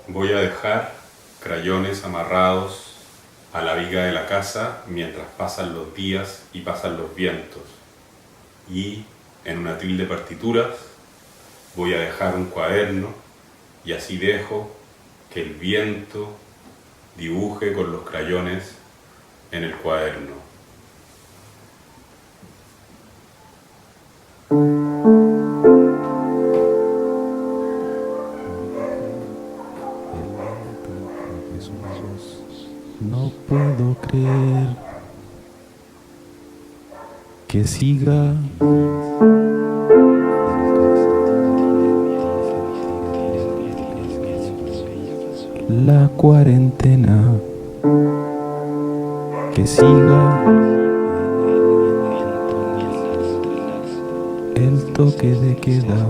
Voy a dejar crayones amarrados a la viga de la casa mientras pasan los días y pasan los vientos. Y en un atril de partituras voy a dejar un cuaderno y así dejo que el viento dibuje con los crayones en el cuaderno. No puedo creer que siga la cuarentena, que siga el toque de queda,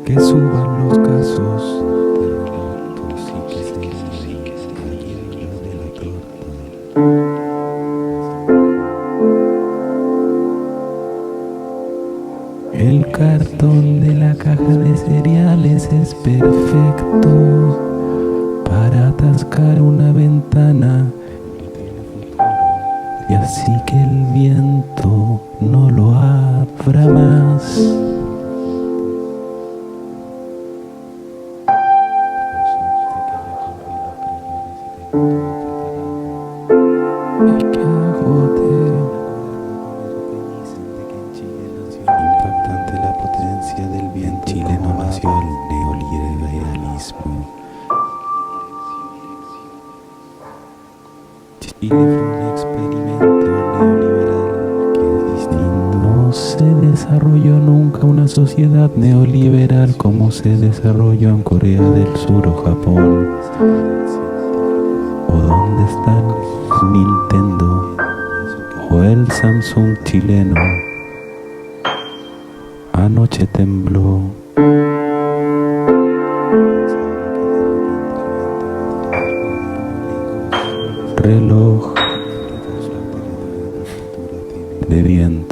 que suban los casos. El cartón de la caja de cereales es perfecto para atascar una ventana y así que el viento no lo abra más. Impactante la potencia del viento. En Chile no nació el neoliberalismo. Chile fue un experimento neoliberal que es distinto. No se desarrolló nunca una sociedad neoliberal como se desarrolló en Corea del Sur o Japón. ¿O dónde están Nintendo o el Samsung chileno? Anoche tembló. Reloj de viento.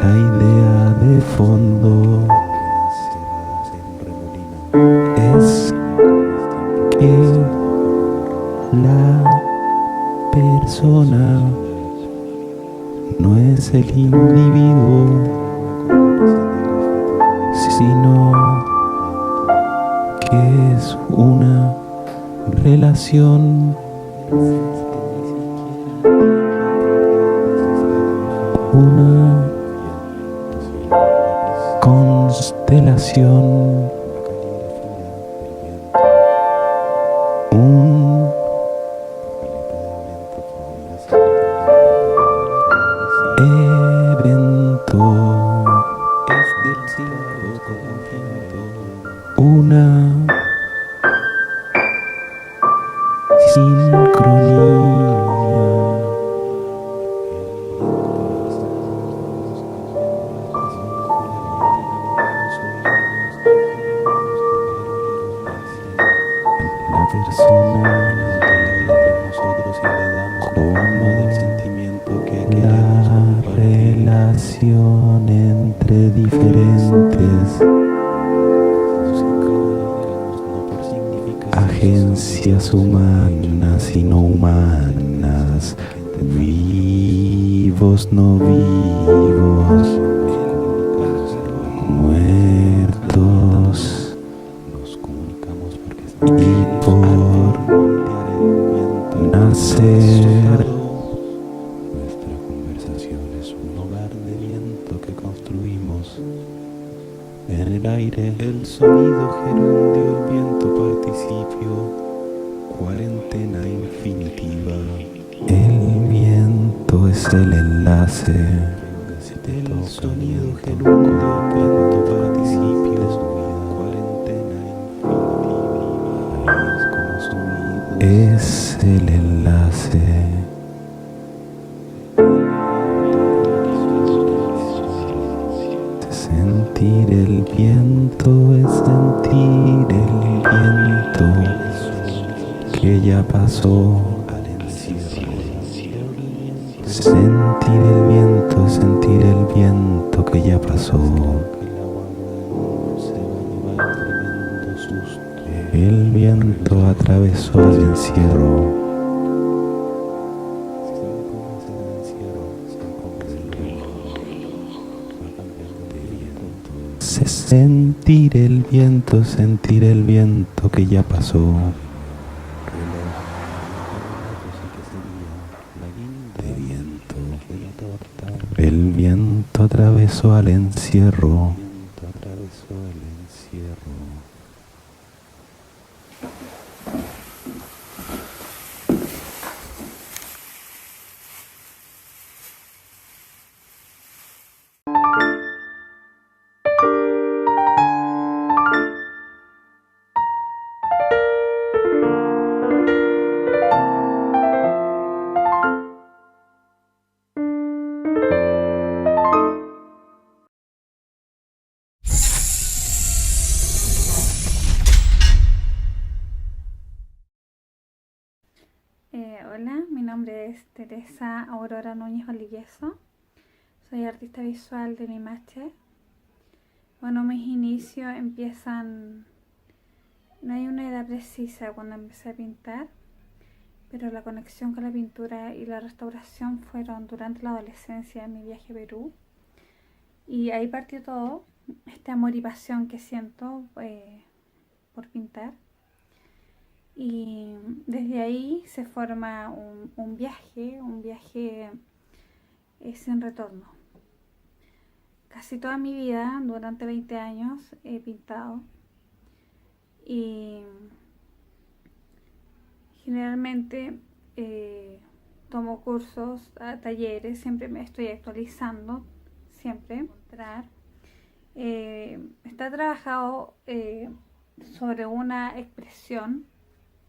La idea de fondo es que la persona no es el individuo, sino que es una relación, una constelación, un evento, una sincronía. La persona como del sentimiento que la relación entre diferentes agencias humanas y no humanas, vivos, no vivos, muertos, y por nacer. Nuestra conversación es un hogar de viento que construimos en el aire. El sonido gerundio, el viento participio, cuarentena infinitiva. El viento es el enlace. El sonido gerundio, el viento participio, cuarentena infinitiva. Es el enlace. Es Sentir el viento es sentir el viento que ya pasó. Sentir el viento que ya pasó. El viento atravesó el encierro. Sentir el viento que ya pasó. El viento atravesó al encierro. Hola, mi nombre es Teresa Aurora Núñez Valdivieso. Soy artista visual de Limache. Bueno, mis inicios empiezan... No hay una edad precisa cuando empecé a pintar, pero la conexión con la pintura y la restauración fueron durante la adolescencia en mi viaje a Perú. Y ahí partió todo, este amor y pasión que siento por pintar. Y desde ahí se forma un viaje sin retorno. Casi toda mi vida, durante 20 años, he pintado y generalmente tomo cursos, talleres, siempre me estoy actualizando, siempre. Está trabajado sobre una expresión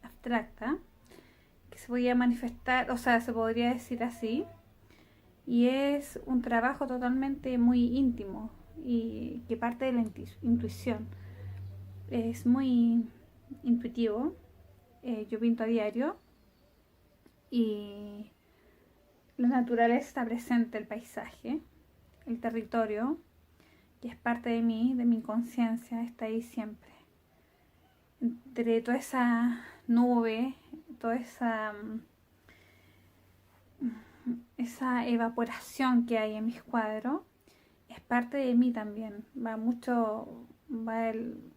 abstracta que se podría manifestar, o sea, se podría decir así, y es un trabajo totalmente muy íntimo y que parte de la intuición. Es muy intuitivo. Yo pinto a diario y la naturaleza está presente, el paisaje, el territorio, que es parte de mí, de mi conciencia, está ahí siempre. Entre toda esa nube, toda esa evaporación que hay en mis cuadros, es parte de mí también.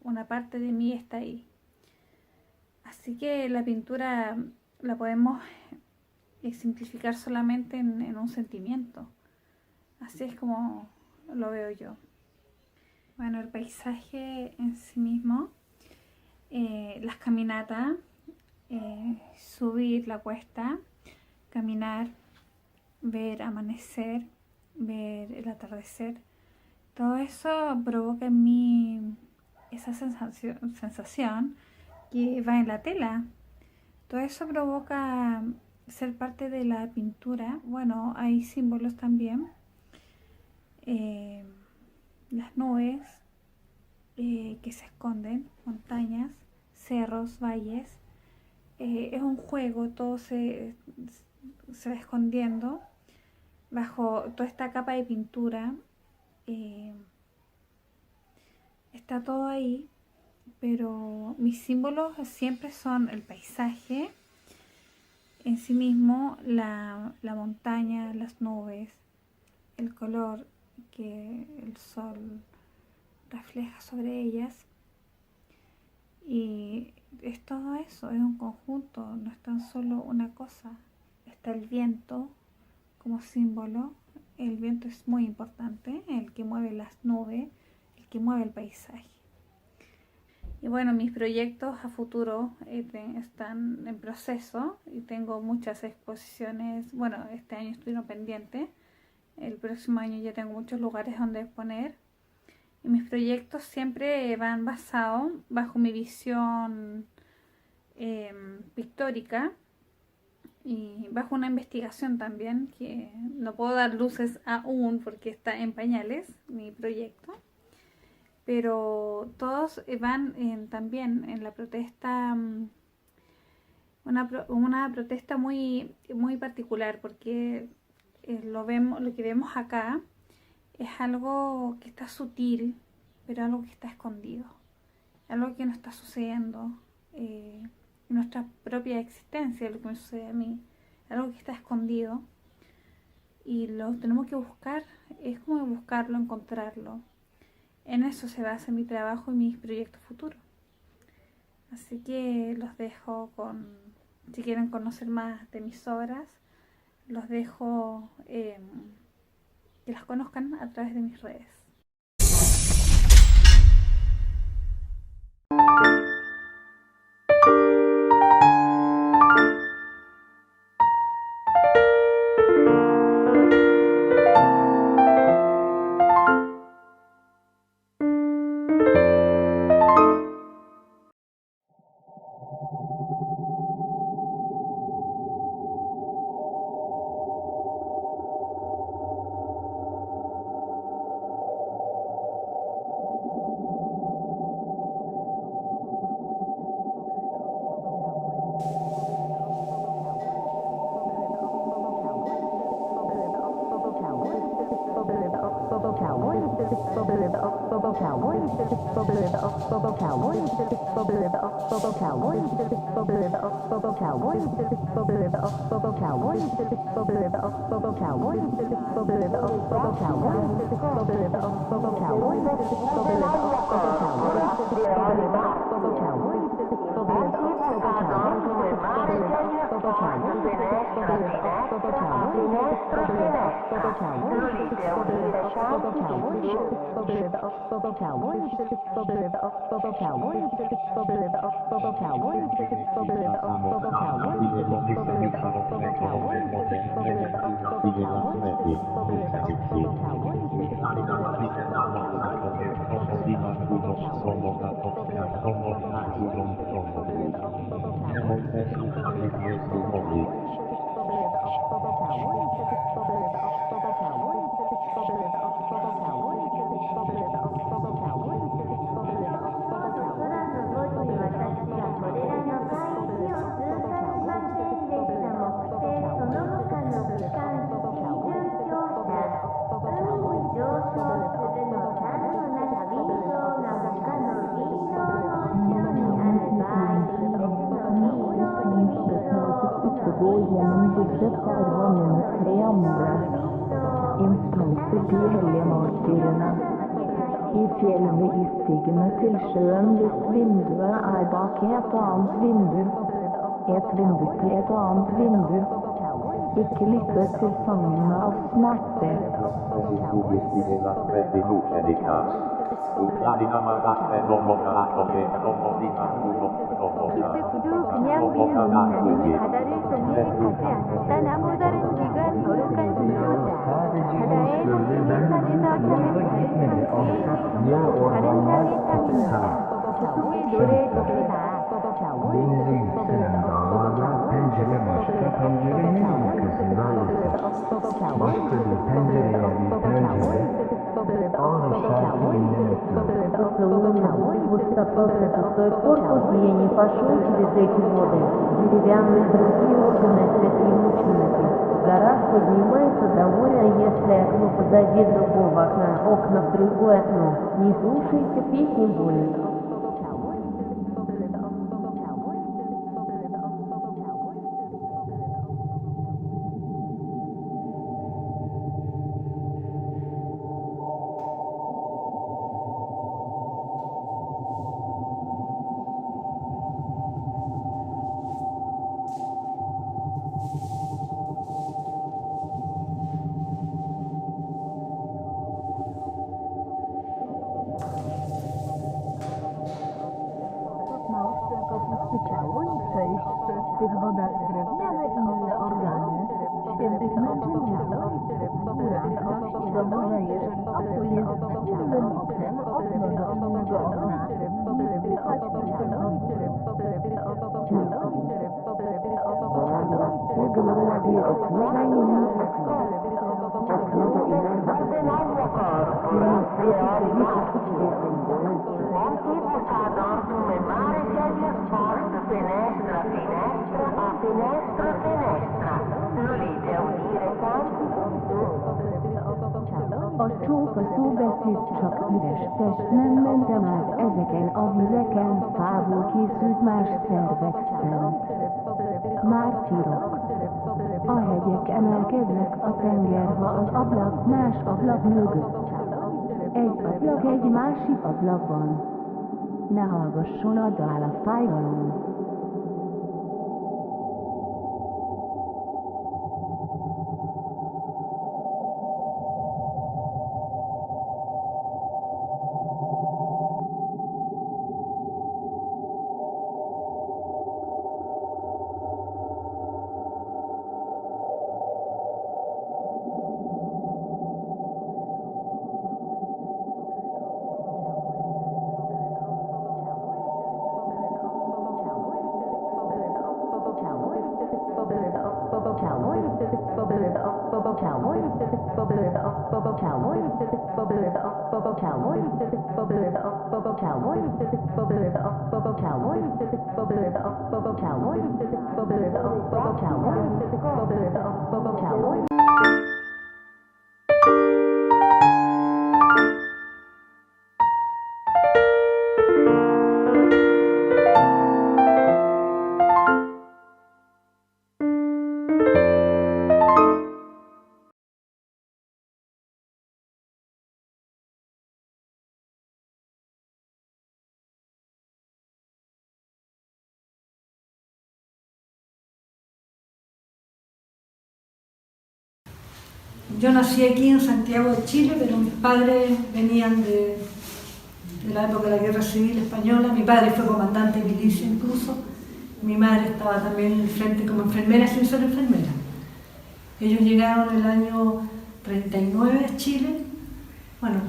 Una parte de mí está ahí. Así que la pintura la podemos simplificar solamente en un sentimiento. Así es como lo veo yo. Bueno, el paisaje en sí mismo, las caminatas, subir la cuesta, caminar, ver amanecer, ver el atardecer, todo eso provoca en mí esa sensación que va en la tela. Todo eso provoca ser parte de la pintura. Bueno, hay símbolos también. Las nubes que se esconden, montañas, cerros, valles. Es un juego, todo se va escondiendo bajo toda esta capa de pintura. Está todo ahí, pero mis símbolos siempre son el paisaje en sí mismo, la montaña, las nubes, el color que el sol refleja sobre ellas. Y es todo eso, es un conjunto, no es tan solo una cosa. Está el viento como símbolo. El viento es muy importante, el que mueve las nubes, el que mueve el paisaje. Y bueno, mis proyectos a futuro están en proceso y tengo muchas exposiciones. Bueno, este año estuvieron pendientes. El próximo año ya tengo muchos lugares donde exponer. Y mis proyectos siempre van basados bajo mi visión pictórica y bajo una investigación también, que no puedo dar luces aún porque está en pañales mi proyecto. pero todos van también en la protesta, una protesta muy, muy particular, porque lo que vemos acá es algo que está sutil, pero algo que está escondido, algo que no está sucediendo en nuestra propia existencia, lo que me sucede a mí, algo que está escondido y lo tenemos que buscar. Es como buscarlo, encontrarlo. En eso se basa mi trabajo y mis proyectos futuros. Así que los dejo si quieren conocer más de mis obras, los dejo que las conozcan a través de mis redes. Innpasset de hellige martyrene. I fjellet utstigende til sjøen hvis vinduet er bak et annet vindu. Et vindu til et annet vindu. Ikke lytte til sangene av smerte. Pencere başka pencerenin arkasından başka bir pencereye bir pencere ağır şarkı dinlemekle. Пустой корпус, и я не пошел через эти воды. Деревянные другие окна, такие мученики. В горах поднимается довольно, если окно позади другого окна в другое окно. Не слушайте песни боли. Woda drewniane inne organy, świętych męczenników, i do morza, jeżeli okno jest przeciwnym oknem, okno do innego okna, nie słychać ciało. Okno do innego okna. A csóka szóbeszéd csak üres test, nem mentem át ezeken a vizeken, fából készült más szervek szent. Mártírok. A hegyek emelkednek, a tenger, ha az ablak más ablak mögött. Egy ablak egy másik ablakban. Ne hallgasson a dál a fájdalom. Yo nací aquí en Santiago de Chile, pero mis padres venían de la época de la Guerra Civil Española. Mi padre fue comandante de milicia incluso. Mi madre estaba también en el frente como enfermera sin ser enfermera. Ellos llegaron en el año 39 a Chile, bueno,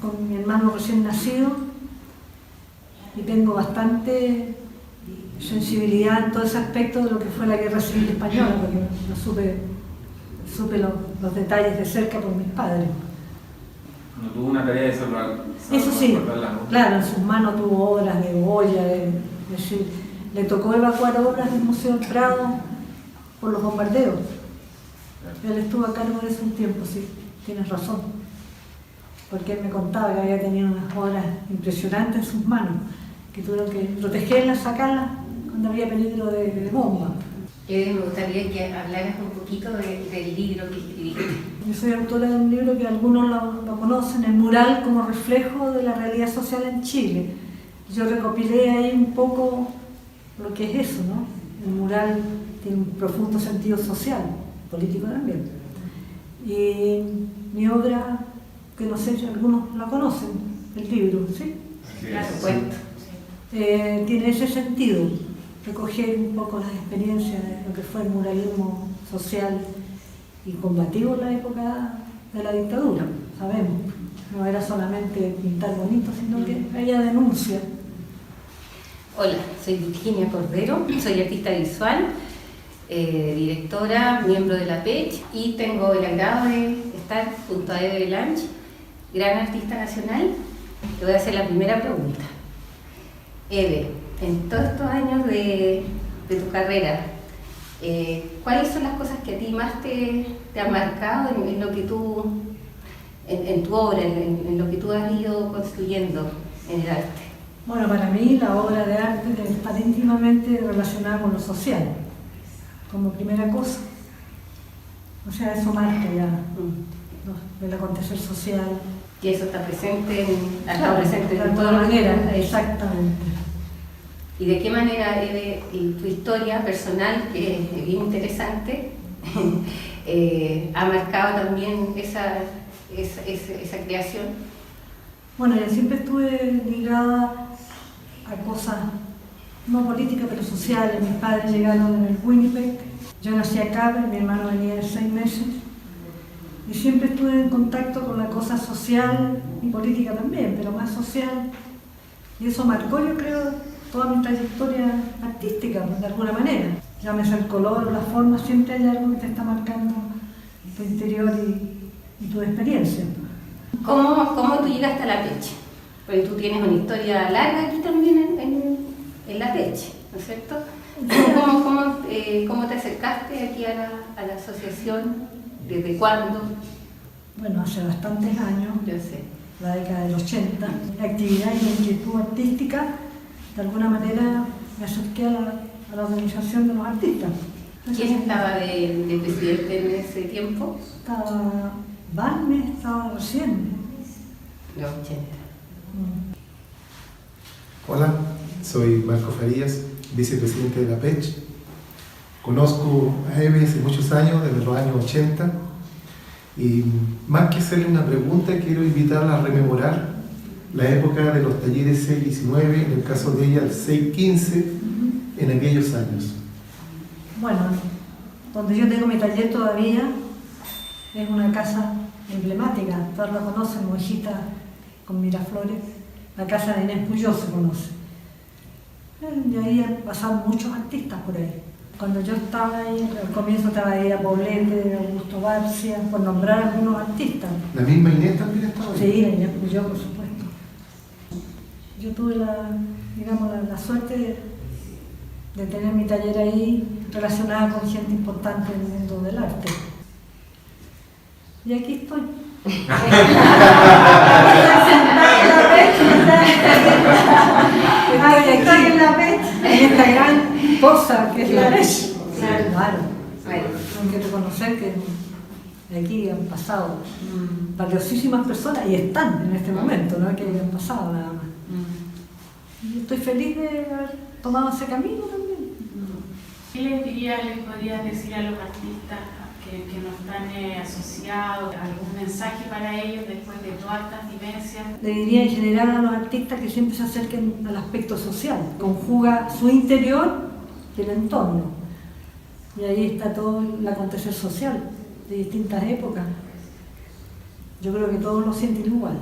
con mi hermano recién nacido, y tengo bastante sensibilidad en todo ese aspecto de lo que fue la Guerra Civil Española, porque no supe los detalles de cerca por mis padres. No tuvo una tarea de salvar. Eso sí, claro, en sus manos tuvo obras de Goya, es decir, le tocó evacuar obras del Museo del Prado por los bombardeos. Él estuvo a cargo de eso un tiempo, sí, tienes razón. Porque él me contaba que había tenido unas obras impresionantes en sus manos, que tuvieron que protegerlas, sacarlas cuando había peligro de bomba. Me gustaría que hablaras un poquito del libro que escribiste. Yo soy autora de un libro que algunos lo conocen, El mural como reflejo de la realidad social en Chile. Yo recopilé ahí un poco lo que es eso, ¿no? El mural tiene un profundo sentido social, político también. Y mi obra, que no sé si algunos la conocen, el libro, ¿sí? Claro, cuento. Tiene ese sentido. Recoger un poco las experiencias de lo que fue el muralismo social y combativo en la época de la dictadura, sabemos. No era solamente pintar bonito, sino que había denuncia. Hola, soy Virginia Cordero, soy artista visual, directora, miembro de la PECH, y tengo el agrado de estar junto a Eve Belange, gran artista nacional. Te voy a hacer la primera pregunta. Eve, en todos estos años de tu carrera, ¿cuáles son las cosas que a ti más te han marcado en lo que tú, en tu obra, en lo que tú has ido construyendo en el arte? Bueno, para mí la obra de arte debe estar íntimamente relacionada con lo social, como primera cosa. O sea, eso marca ya el acontecer social. Y eso está presente, ha estado Claro, presente de en alguna todas las manera, obras. exactamente. ¿Y de qué manera, Eve, tu historia personal, que es bien interesante, ha marcado también esa creación? Bueno, yo siempre estuve ligada a cosas no políticas, pero sociales. Mis padres llegaron en el Winnipeg, yo nací acá, pero mi hermano venía de 6 meses. Y siempre estuve en contacto con la cosa social y política también, pero más social. Y eso marcó, yo creo, toda mi trayectoria artística, de alguna manera. Llámese el color o la forma, siempre hay algo que te está marcando tu interior y tu experiencia. ¿Cómo tú llegaste a La Peche? Porque tú tienes una historia larga aquí también en La Peche, ¿no es cierto? ¿Cómo te acercaste aquí a la asociación? ¿Desde cuándo? Bueno, hace bastantes años, Yo sé. la década del 80, la actividad y la inquietud artística, de alguna manera me acerqué a la organización de los artistas. ¿Quién estaba de presidente en ese tiempo? Estaba Balmes, estaba recién. Los 80. Hola, soy Marco Farías, vicepresidente de La Peche. Conozco a Eve hace muchos años, desde los años 80, y más que hacerle una pregunta, quiero invitarla a rememorar la época de los talleres 6-19, en el caso de ella el 6-15, en aquellos años. Bueno, donde yo tengo mi taller todavía es una casa emblemática, todos la conocen, Mojita con Miraflores, la casa de Inés Puyol se conoce. Y ahí han pasado muchos artistas por ahí. Cuando yo estaba ahí, al comienzo estaba ahí a Poblete, Augusto García, por nombrar algunos artistas. ¿La misma Inés también estaba ahí? Sí, la Inés Puyol, por supuesto. Yo tuve la suerte de tener mi taller ahí relacionada con gente importante en el mundo del arte. Y aquí estoy. Estoy en La Peche, en esta gran cosa que es La Peche. Claro. Tengo que reconocer que aquí han pasado valiosísimas personas y están en este momento, no que hayan pasado nada más. Y estoy feliz de haber tomado ese camino también. ¿Qué les podrías decir a los artistas que no están asociados? ¿Algún mensaje para ellos después de todas estas vivencias? Le diría en general a los artistas que siempre se acerquen al aspecto social, conjuga su interior y el entorno. Y ahí está todo el acontecer social de distintas épocas. Yo creo que todos lo sienten igual.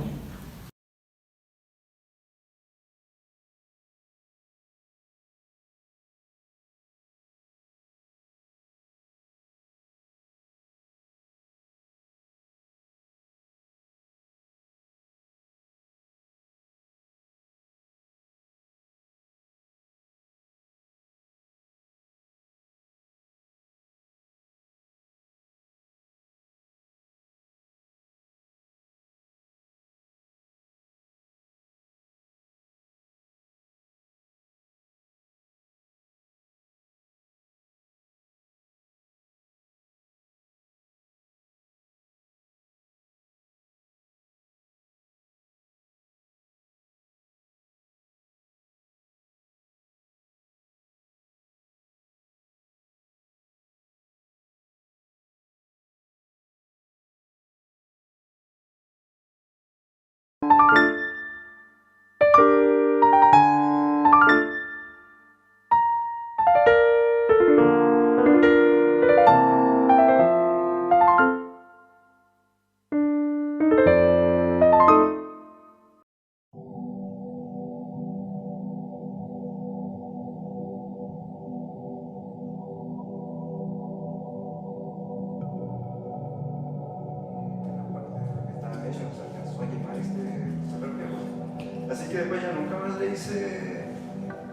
Así que después yo nunca más le hice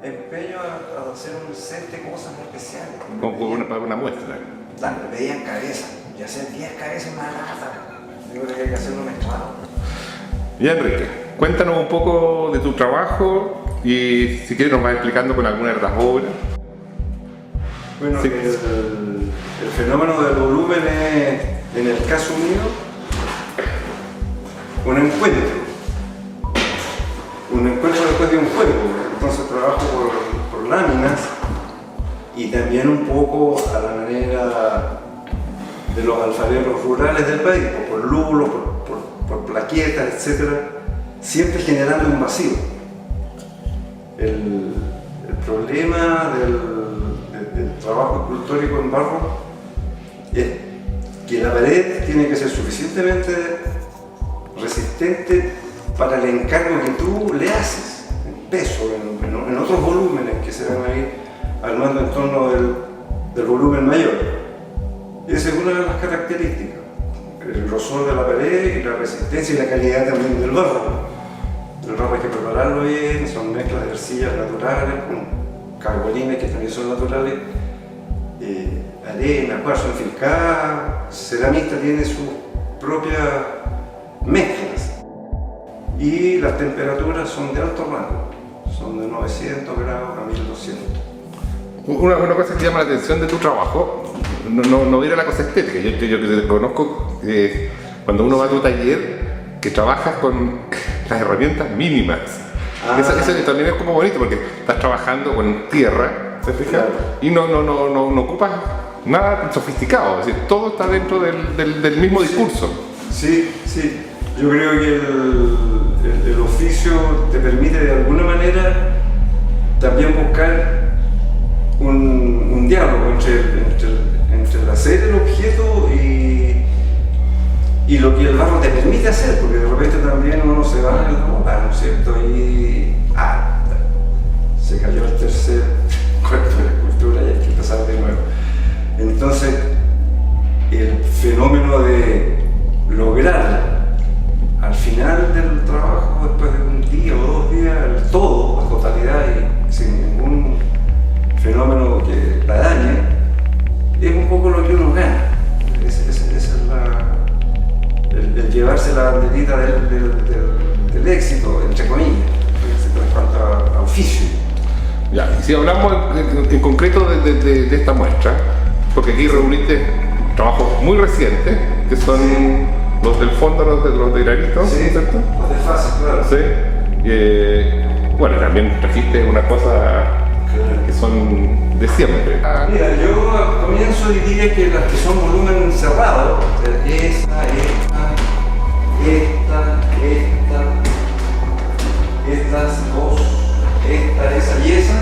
empeño a hacer un set de cosas especiales. Como una muestra. Claro, me pedían cabezas, y hacer 10 cabezas más nada. Digo que hay que hacerlo mezclado. Ya, Enrique, cuéntanos un poco de tu trabajo y si quieres nos vas explicando con alguna de las obras. Bueno, sí. El fenómeno del volumen es, en el caso mío, un encuentro después de un juego. Entonces trabajo por láminas y también un poco a la manera de los alfareros rurales del país, por lulos, por plaquetas, etc. Siempre generando un vacío. El problema del trabajo escultórico en barro es que la pared tiene que ser suficientemente resistente para el encargo que tú le haces, en peso, en otros volúmenes que se van a ir armando en torno del volumen mayor. Y esa es una de las características. el grosor de la pared y la resistencia y la calidad también del barro. El barro hay que prepararlo bien, son mezclas de arcillas naturales, con carbolines que también son naturales, arena, cuarzo en cada ceramista tiene sus propias mezclas y las temperaturas son de alto rango, son de 900 grados a 1200. Una cosa que llama la atención de tu trabajo, no ir a la cosa estética, yo que te conozco, cuando uno va a tu taller, que trabajas con las herramientas mínimas. Eso también es como bonito porque estás trabajando con tierra, ¿se fija? Claro. Y no ocupas nada sofisticado, es decir, todo está dentro del mismo discurso. Sí, yo creo que el oficio te permite de alguna manera también buscar un diálogo entre el hacer el objeto y lo que el barro te permite hacer, porque de repente también uno se va en el lugar, ¿no es cierto? Y se cayó el tercer cuarto de la escultura y hay que empezar de nuevo. Entonces, el fenómeno de lograr al final del trabajo, después de un día o 2 días, el todo, la totalidad y sin ningún fenómeno que la dañe, es un poco lo que uno gana. Esa es el llevarse la banderita del éxito, entre comillas, en cuanto a oficio. Ya, y si hablamos en concreto de esta muestra, porque aquí reuniste trabajos muy recientes, que son los del fondo, los de granito, sí, ¿cierto? Los de fase, claro. Sí. Bueno, también trajiste una cosa que son de siempre. Mira, yo al comienzo diría que las que son volumen cerrado, estas dos, esa y esa,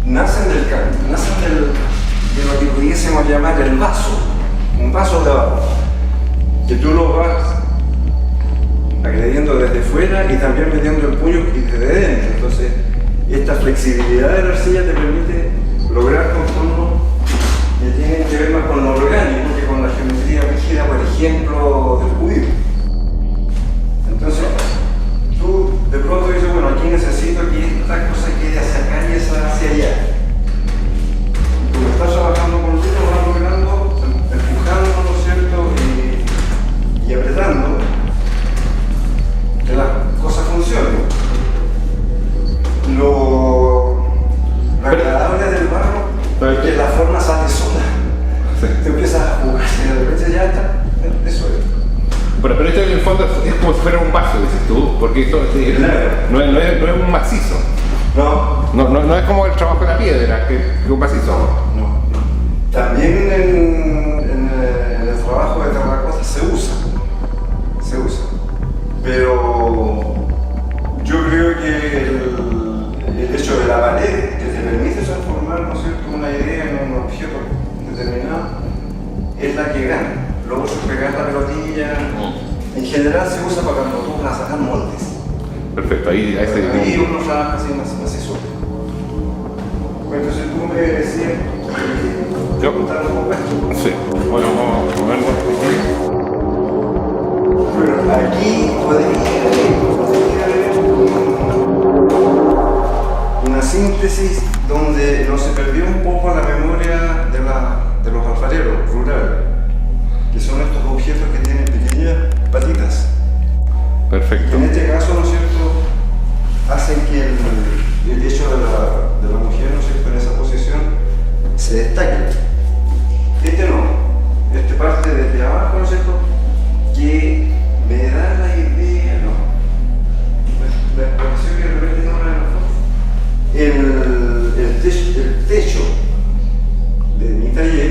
nacen de lo que pudiésemos llamar el vaso, un vaso de barro, que tú lo vas agrediendo desde fuera y también metiendo el puño desde dentro. Entonces, esta flexibilidad de la arcilla te permite lograr contornos que tienen que ver más con lo orgánico que con la geometría rígida, por ejemplo, del cubismo. Entonces, tú de pronto dices, bueno, aquí necesito que esta cosa quede hacia acá y esa hacia allá. Y como estás trabajando con luces, vas logrando, empujando, ¿no es cierto? Y apretando, que las cosas funcionen. Lo agradable del barro es que la forma sale sola. Sí. Te empiezas a jugar y de repente ya está. Eso es. Pero esto en el fondo es como si fuera un vaso, dices tú, porque esto no es un macizo. No es como el trabajo de la piedra, que es un macizo. No. También en el trabajo de terracota se usa. Pero yo creo que el hecho de la pared que te permite transformar, ¿no es cierto?, una idea en un objeto determinado es la que gana. Luego se pega la pelotilla. En general se usa para cuando tú vas a sacar moldes. Perfecto, ahí uno trabaja así macizo. Entonces tú me decías yo contar un poco esto. Sí, bueno, vamos a verlo. Bueno, aquí podría haber una síntesis donde no se perdió un poco la memoria de los alfareros rurales, que son estos objetos que tienen pequeñas patitas. Perfecto. Y en este caso, ¿no es cierto?, hacen que el hecho de la mujer, ¿no es cierto?, en esa posición se destaque. Este parte desde abajo, ¿no es cierto?, que me da la idea, la expresión que de repente no el techo de mi taller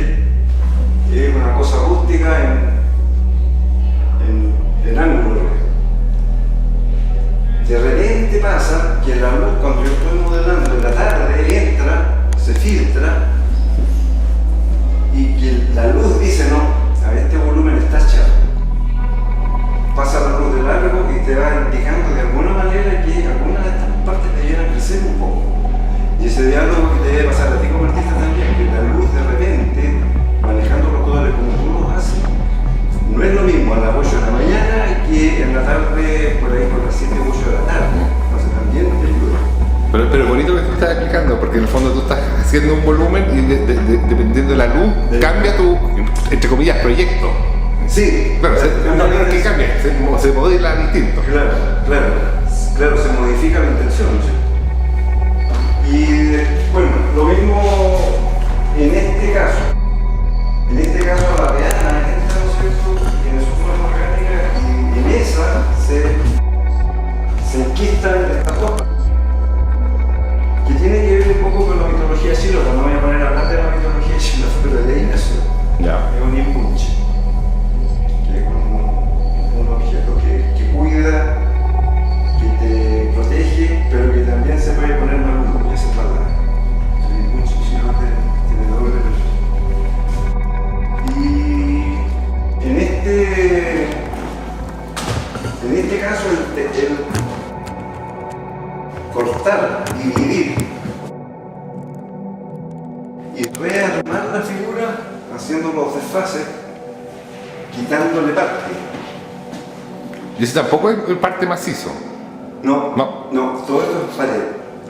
es una cosa rústica en ángulo. porque en el fondo tú estás haciendo un volumen y dependiendo de la luz, cambia tu, entre comillas, proyecto. Sí, claro, ¿qué cambia? Se modela distinto. Claro, se modifica la intención, ¿sí? Y bueno, lo mismo en este caso. En este caso la peana entra, ¿no es cierto?, tiene su forma orgánica y en esa se enquistan estas hojas, que tiene que ver un poco con la mitología chilota. No voy a poner a hablar de la mitología chilota, pero de ahí nació. Es un impunche, que es un objeto que cuida, que te protege, pero que también se puede poner maluco, y esa es verdad. El impunche chilote tiene doble versión. Y en este caso el cortar, dividir y rearmar la figura haciendo los desfases, quitándole parte. ¿Y ese tampoco es parte macizo? No, todo esto es pared.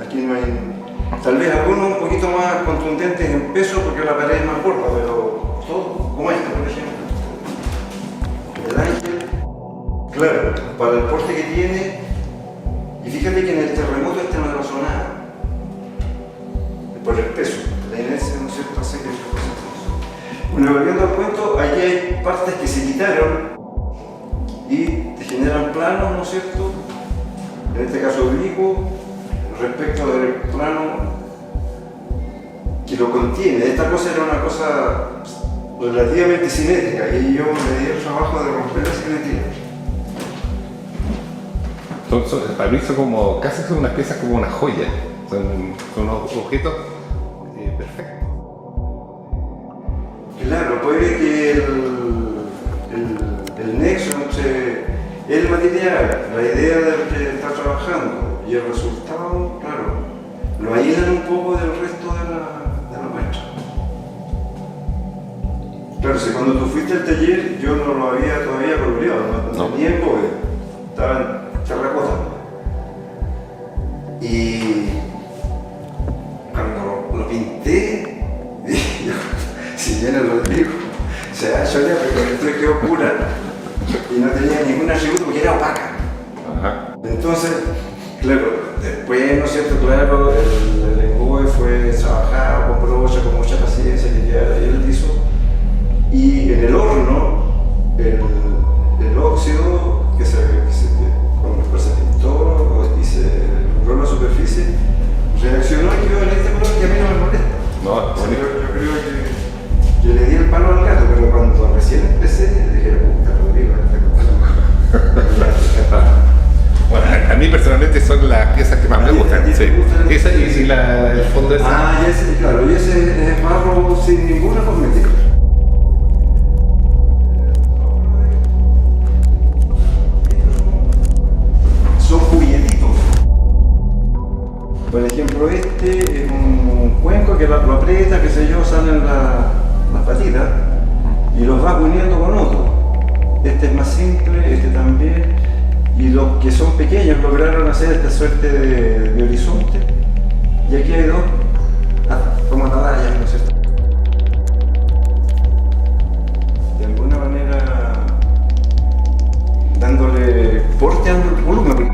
Aquí no hay. Tal vez algunos un poquito más contundentes en peso porque la pared es más gorda, pero todo, como este por ejemplo. El ángel, claro, para el porte que tiene, y fíjate que en el terremoto este no le pasó nada. Por el peso, la inercia, ¿no es cierto?, hace que las cosas pasen. Bueno, volviendo al cuento, aquí hay partes que se quitaron y te generan planos, ¿no es cierto?, en este caso oblicuo, respecto del plano que lo contiene. Esta cosa era una cosa relativamente simétrica y yo me di el trabajo de romper la simetría. Para mí son como, casi son unas piezas como una joya, son unos objetos perfectos. Claro, puede que el nexo entre el material, la idea del que está trabajando y el resultado, claro, lo aíslan un poco del resto de la muestra. Claro, si cuando tú fuiste al taller yo no lo había todavía coloreado, no tenía en bóveda, estaba en terracota. Y cuando lo pinté, si viene Rodrigo, se da chorea porque esto quedó pura y no tenía ningún atributo porque era opaca. Entonces, claro, después, ¿no es cierto?, claro, el engobe fue trabajado con brocha, con mucha paciencia, que quedara ahí el liso. Y en el horno, el óxido, cuando después se pintó y se logró la superficie, reaccionó y quedó en este color que a mí no me molesta. Yo creo que le di el palo al gato, pero cuando recién empecé, dije, puta, Rodrigo, Bueno, a mí personalmente son las piezas que más me gustan. Esa y el fondo de esa. Y ese, claro, y ese es barro sin ninguna cosmética. Son juguetitos. Por ejemplo, este es un cuenco que lo aprieta, qué sé yo, salen las patitas y los vas uniendo con otro. Este es más simple, este también. Y los que son pequeños lograron hacer esta suerte de horizonte. Y aquí hay dos, como atalayas, ¿no es cierto? De alguna manera dándole porte al volumen.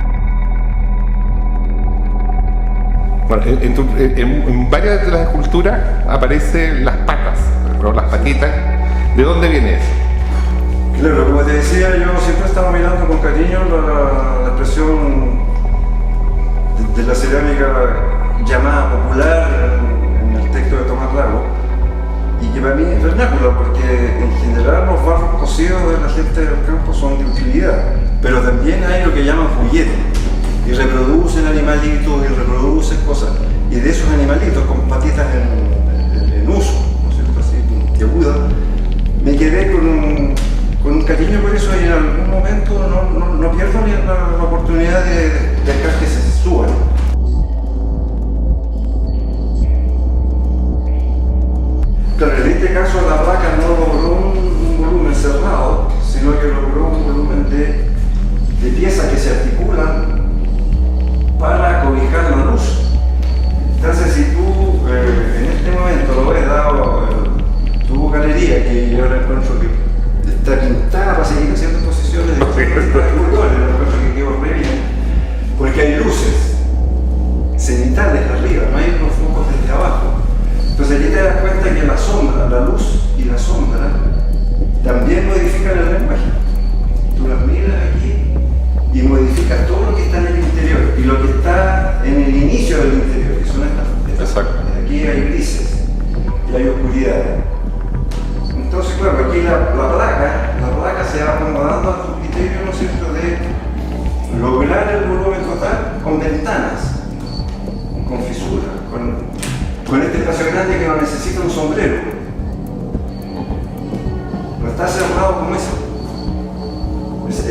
Bueno, en varias de las esculturas aparecen las patas, las patitas. ¿De dónde viene eso? Claro, como te decía, yo siempre estaba mirando con cariño la expresión de la cerámica llamada popular en el texto de Tomás Lago, y que para mí es vernácula, porque en general los barros cocidos de la gente del campo son de utilidad, pero también hay lo que llaman juguetes, y reproducen animalitos y reproducen cosas, y de esos animalitos con patitas en uso, ¿no es cierto?, así, puntiagudas, me quedé con un cariño por eso y en algún momento no pierdo la oportunidad de dejar que se suban. Claro, en este caso la vaca no logró un volumen cerrado, sino que logró un volumen de piezas que se articulan para cobijar la luz. Entonces, si tú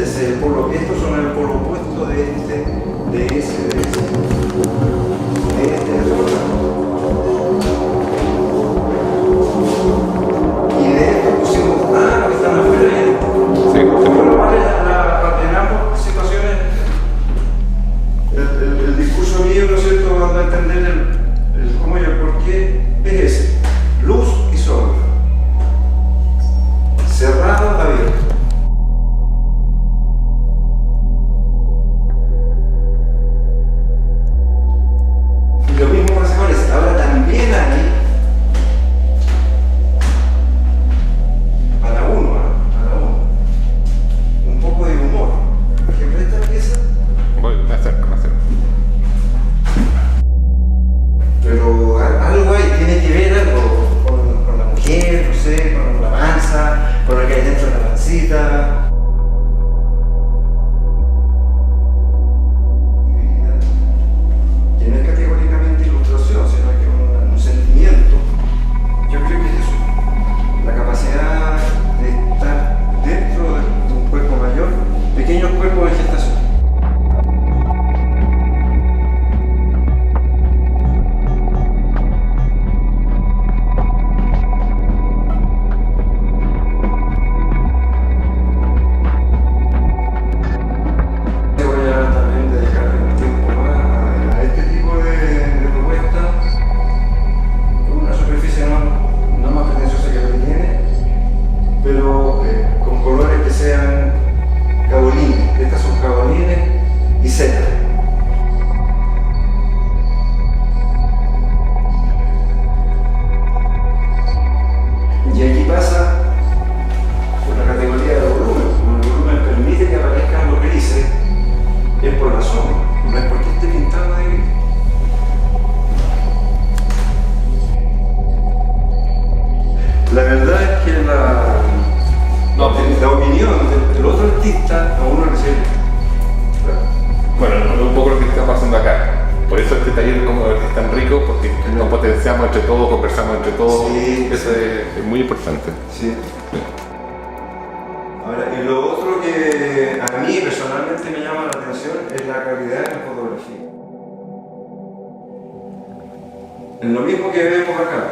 ese es el polo, estos son el polo opuesto de este, de ese, de ese. De este, de otro. Y de esto pusimos, los que están afuera ahí. Sí. En ambas situaciones, el discurso mío, ¿no es cierto?, dando a entender el cómo y el por qué es ese. Luz y sombra. Cerrado, abierto. Y lo mismo pasa con ese. Ahora también hay a la uno, un poco de humor. Por ejemplo, esta pieza. Me acerco. Pero algo ahí tiene que ver algo con la mujer, no sé, con la panza, con lo que hay dentro de la pancita. Que no es categóricamente ilustración, sino que es un sentimiento. Yo creo que es eso. La capacidad de estar dentro de un cuerpo mayor, pequeños cuerpos de gestación. Y aquí pasa por la categoría de volumen. Como el volumen permite que aparezcan los grises, es por la sombra, no es porque esté pintado de gris. La verdad es que la opinión del otro artista a uno le sirve. Bueno, es un poco lo que está pasando acá. Por eso este taller como es tan rico, porque nos potenciamos entre todos, conversamos entre todos. Sí, eso es muy importante. Sí. Ahora, y lo otro que a mí personalmente me llama la atención es la calidad de la fotografía. Es lo mismo que vemos acá,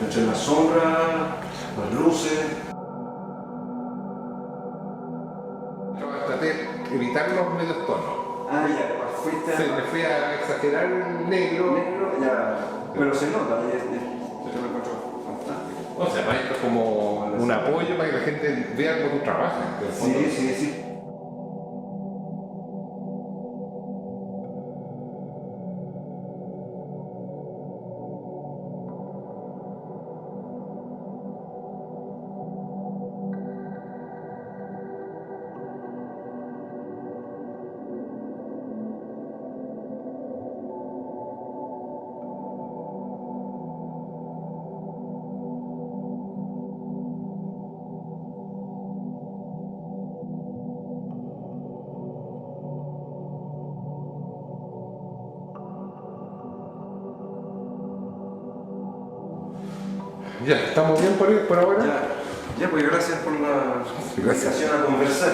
entre las sombras, las luces. Traté de evitar los medios tonos. Ya, me fui a exagerar el negro. Ya, pero se nota, yo lo encuentro fantástico. O sea, esto es como un apoyo para que la gente vea cómo tú trabajas. Sí. Ya, ¿estamos bien por ahora? Ya, pues gracias por la invitación a conversar.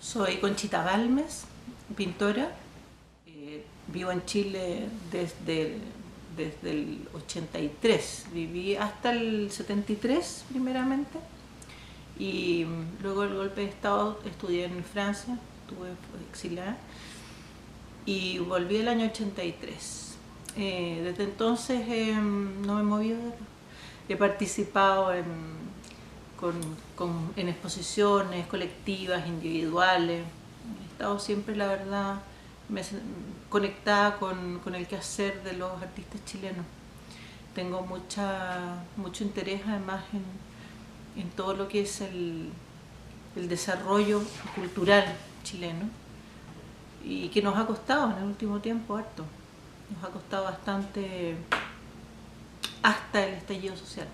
Soy Conchita Balmes, pintora. Vivo en Chile desde el 83. Viví hasta el 73 primeramente. Y luego del golpe de Estado estudié en Francia, estuve exiliada. Y volví el año 83. Desde entonces no me he movido de acá. He participado en exposiciones colectivas, individuales. He estado siempre, la verdad, conectada con el quehacer de los artistas chilenos. Tengo mucho interés además en todo lo que es el desarrollo cultural chileno, y que nos ha costado en el último tiempo harto. Nos ha costado bastante hasta el estallido social.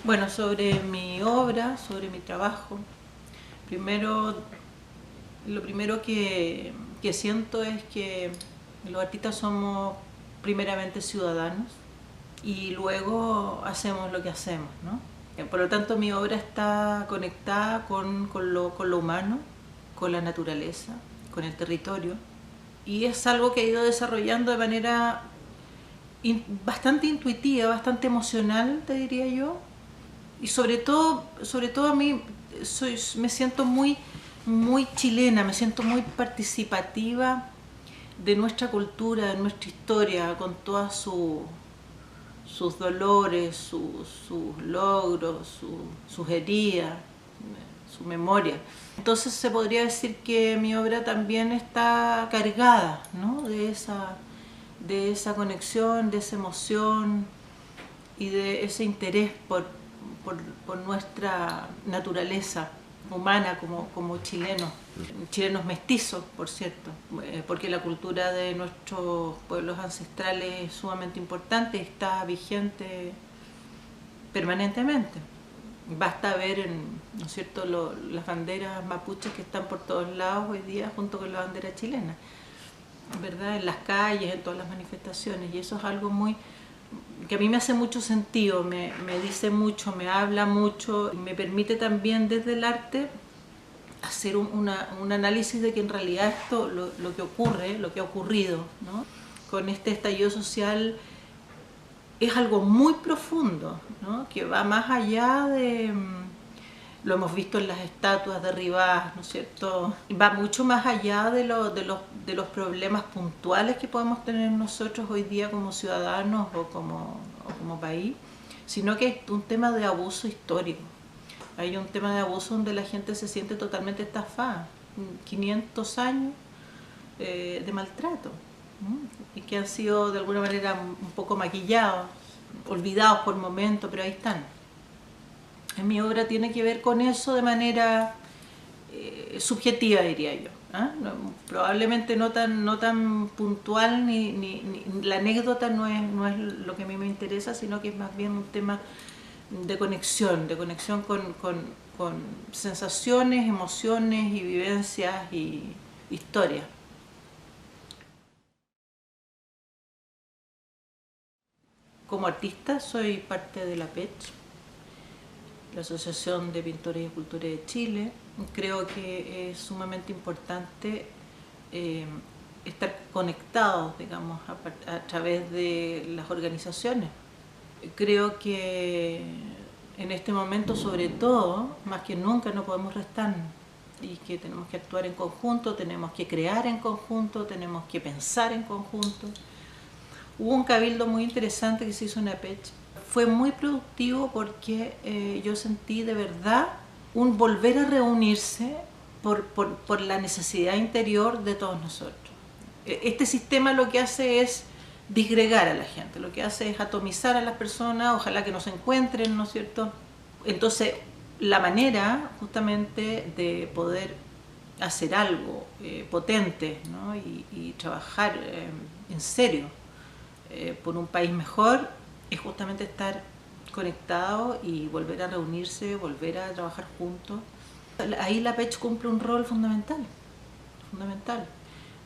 Bueno, sobre mi obra, sobre mi trabajo, lo primero que siento es que los artistas somos primeramente ciudadanos y luego hacemos lo que hacemos, ¿no? Por lo tanto, mi obra está conectada con lo humano, con la naturaleza, con el territorio, y es algo que he ido desarrollando de manera bastante intuitiva, bastante emocional, te diría yo. Y sobre todo a mí me siento muy chilena, me siento muy participativa de nuestra cultura, de nuestra historia, con todas sus dolores, sus logros, sus heridas, su memoria. Entonces se podría decir que mi obra también está cargada, ¿no?, de esa conexión, de esa emoción y de ese interés por nuestra naturaleza humana como chilenos mestizos, por cierto, porque la cultura de nuestros pueblos ancestrales es sumamente importante y está vigente permanentemente. Basta ver, ¿no es cierto?, las banderas mapuches que están por todos lados hoy día junto con la bandera chilena, ¿verdad?, en las calles, en todas las manifestaciones, y eso es algo que a mí me hace mucho sentido, me dice mucho, me habla mucho, y me permite también desde el arte hacer un análisis de que en realidad esto, lo que ocurre, lo que ha ocurrido, ¿no?, con este estallido social es algo muy profundo, ¿no?, que va más allá de, lo hemos visto en las estatuas derribadas, ¿no es cierto?, va mucho más allá de los problemas puntuales que podemos tener nosotros hoy día como ciudadanos o como país, sino que es un tema de abuso histórico. Hay un tema de abuso donde la gente se siente totalmente estafada, 500 años de maltrato, ¿no?, y que han sido de alguna manera un poco maquillados, olvidados por momentos, pero ahí están. En mi obra tiene que ver con eso de manera subjetiva, diría yo, ¿eh? Probablemente no tan puntual, ni la anécdota no es lo que a mí me interesa, sino que es más bien un tema de conexión con sensaciones, emociones y vivencias y historias. Como artista soy parte de la PECH, la Asociación de Pintores y Escultores de Chile. Creo que es sumamente importante estar conectados, digamos, a través de las organizaciones. Creo que en este momento, sobre todo, más que nunca, no podemos restarnos y que tenemos que actuar en conjunto, tenemos que crear en conjunto, tenemos que pensar en conjunto. Hubo un cabildo muy interesante que se hizo en la PECH. Fue muy productivo porque yo sentí de verdad un volver a reunirse por la necesidad interior de todos nosotros. Este sistema lo que hace es disgregar a la gente, lo que hace es atomizar a las personas, ojalá que no se encuentren, ¿no es cierto? Entonces, la manera justamente de poder hacer algo potente, ¿no?, y trabajar en serio por un país mejor es justamente estar conectados y volver a reunirse, volver a trabajar juntos. Ahí la PECH cumple un rol fundamental.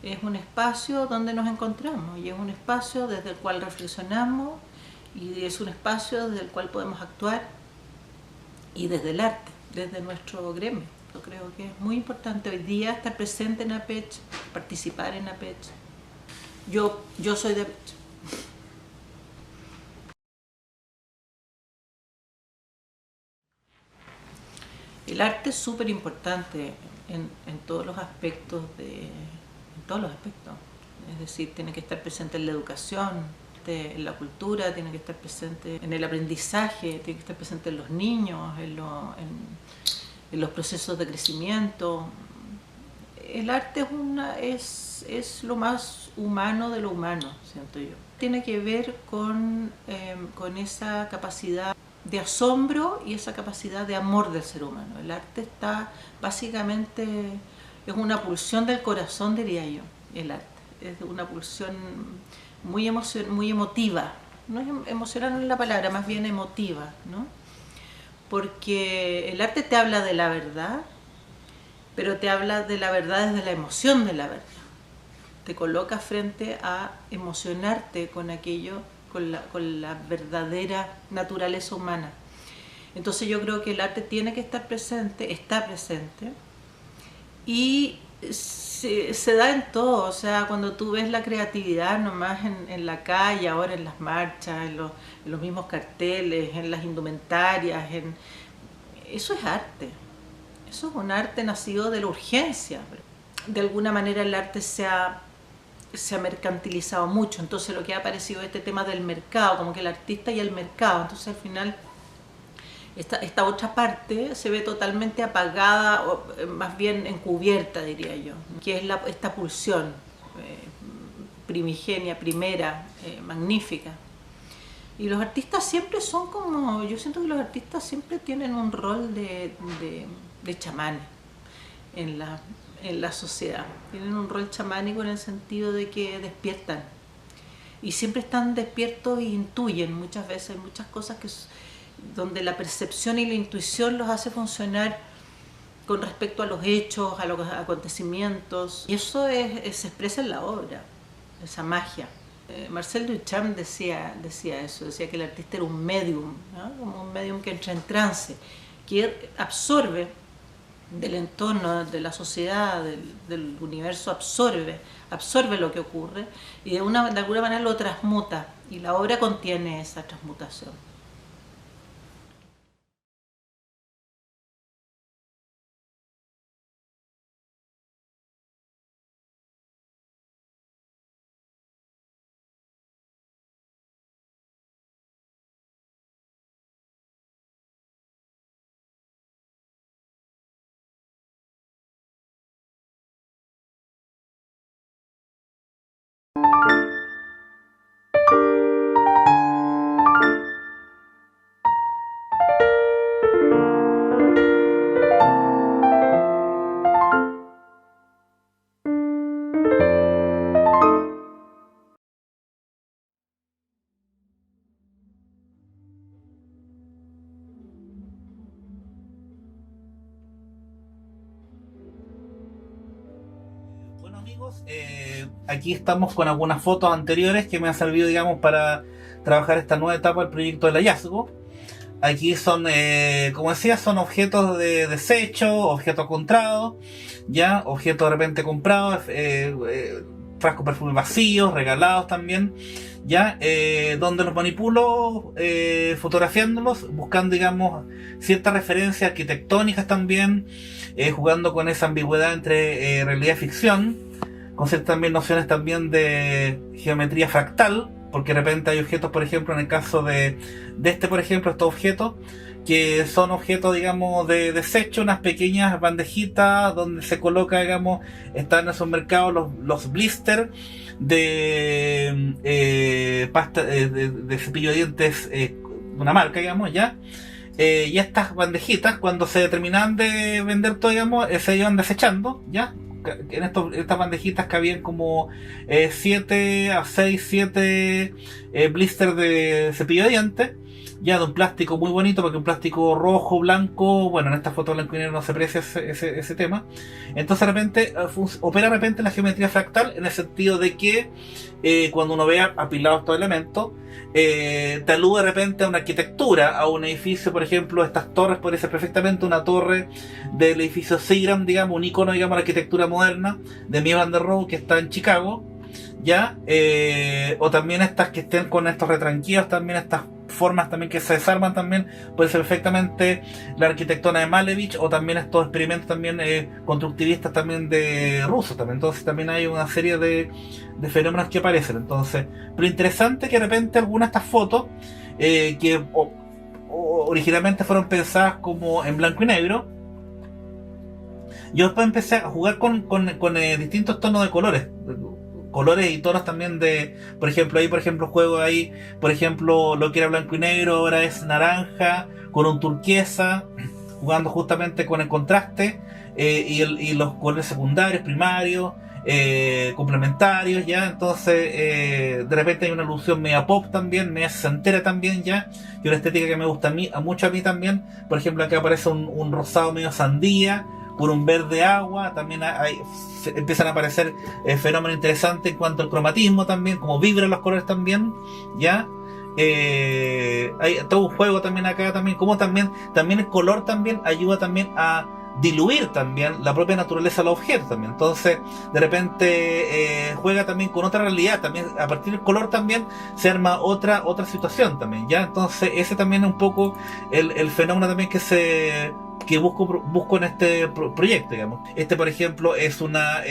Es un espacio donde nos encontramos y es un espacio desde el cual reflexionamos Y es un espacio desde el cual podemos actuar y desde el arte, desde nuestro gremio. Yo creo que es muy importante hoy día estar presente en APECH, participar en APECH. Yo soy de APECH. El arte es súper importante en todos los aspectos, Es decir, tiene que estar presente en la educación, en la cultura, tiene que estar presente en el aprendizaje, tiene que estar presente en los niños, en los procesos de crecimiento. El arte es lo más humano de lo humano, siento yo. Tiene que ver con esa capacidad de asombro y esa capacidad de amor del ser humano. El arte está básicamente, es una pulsión del corazón, diría yo, el arte. Es una pulsión muy emotiva. No es emocional, no es la palabra, más bien emotiva, ¿no? Porque el arte te habla de la verdad, pero te habla de la verdad desde la emoción de la verdad. Te coloca frente a emocionarte con aquello, con la verdadera naturaleza humana. Entonces yo creo que el arte tiene que estar presente, está presente, y se da en todo. O sea, cuando tú ves la creatividad nomás en la calle, ahora en las marchas, en los mismos carteles, en las indumentarias, eso es arte. Eso es un arte nacido de la urgencia. De alguna manera el arte se ha mercantilizado mucho, entonces lo que ha aparecido es este tema del mercado, como que el artista y el mercado. Entonces al final esta otra parte se ve totalmente apagada, o más bien encubierta, diría yo, que es esta pulsión primigenia, primera, magnífica. Y los artistas siempre son como, yo siento que los artistas siempre tienen un rol de chamanes en la sociedad. Tienen un rol chamánico en el sentido de que despiertan. Y siempre están despiertos e intuyen muchas veces muchas cosas donde la percepción y la intuición los hace funcionar con respecto a los hechos, a los acontecimientos. Y eso se expresa en la obra, esa magia. Marcel Duchamp decía eso, decía que el artista era un medium, ¿no? Como un medium que entra en trance, que absorbe del entorno, de la sociedad, del universo, absorbe lo que ocurre y de alguna manera lo transmuta, y la obra contiene esa transmutación. Aquí estamos con algunas fotos anteriores que me han servido, digamos, para trabajar esta nueva etapa del proyecto del hallazgo. Aquí son, como decía, son objetos de desecho, objetos comprados, ya, objetos de repente comprados, frascos de perfume vacíos, regalados también, ya, donde los manipulo fotografiándolos, buscando, digamos, ciertas referencias arquitectónicas también, jugando con esa ambigüedad entre realidad y ficción, con ciertas también nociones también de geometría fractal, porque de repente hay objetos, por ejemplo, en el caso de por ejemplo, estos objetos, que son objetos, digamos, de desecho, unas pequeñas bandejitas donde se coloca, digamos, están en esos mercados los blisters de pasta, de cepillo de dientes, una marca, digamos, ya. Y estas bandejitas, cuando se terminaban de vender todo, digamos, se iban desechando, ya. En estas bandejitas cabían como 7 blisters de cepillo de dientes, ya de un plástico muy bonito, porque un plástico rojo, blanco, bueno, en esta foto blanco y negro no se aprecia ese tema. Entonces de repente opera de repente la geometría fractal, en el sentido de que cuando uno vea apilados estos elementos, te alude de repente a una arquitectura, a un edificio, por ejemplo, estas torres, podría ser perfectamente una torre del edificio Seagram, digamos, un icono, digamos, de la arquitectura moderna de Mies van der Rohe, que está en Chicago, ya, o también estas que estén con estos retranquillos, también estas formas también que se desarman, también puede ser perfectamente la arquitectura de Malevich, o también estos experimentos también constructivistas también de rusos también. Entonces también hay una serie de fenómenos que aparecen. Entonces, pero interesante que de repente algunas de estas fotos que originalmente fueron pensadas como en blanco y negro, yo después empecé a jugar con distintos tonos de colores y tonos también de, por ejemplo, ahí por ejemplo juego ahí, por ejemplo, lo que era blanco y negro ahora es naranja con un turquesa, jugando justamente con el contraste, y los colores secundarios, primarios, complementarios, ya. Entonces de repente hay una alusión media pop también, media sesentera también, ya, y una estética que me gusta mucho a mí también. Por ejemplo, aquí aparece un rosado medio sandía con un verde agua. También empiezan a aparecer fenómenos interesantes en cuanto al cromatismo también, como vibran los colores también, ya. Hay todo un juego también acá también, como también el color también ayuda también a diluir también la propia naturaleza de los objetos también. Entonces de repente juega también con otra realidad también, a partir del color también se arma otra situación también, ya. Entonces ese también es un poco el fenómeno también que busco en este proyecto, digamos. Este, por ejemplo, es una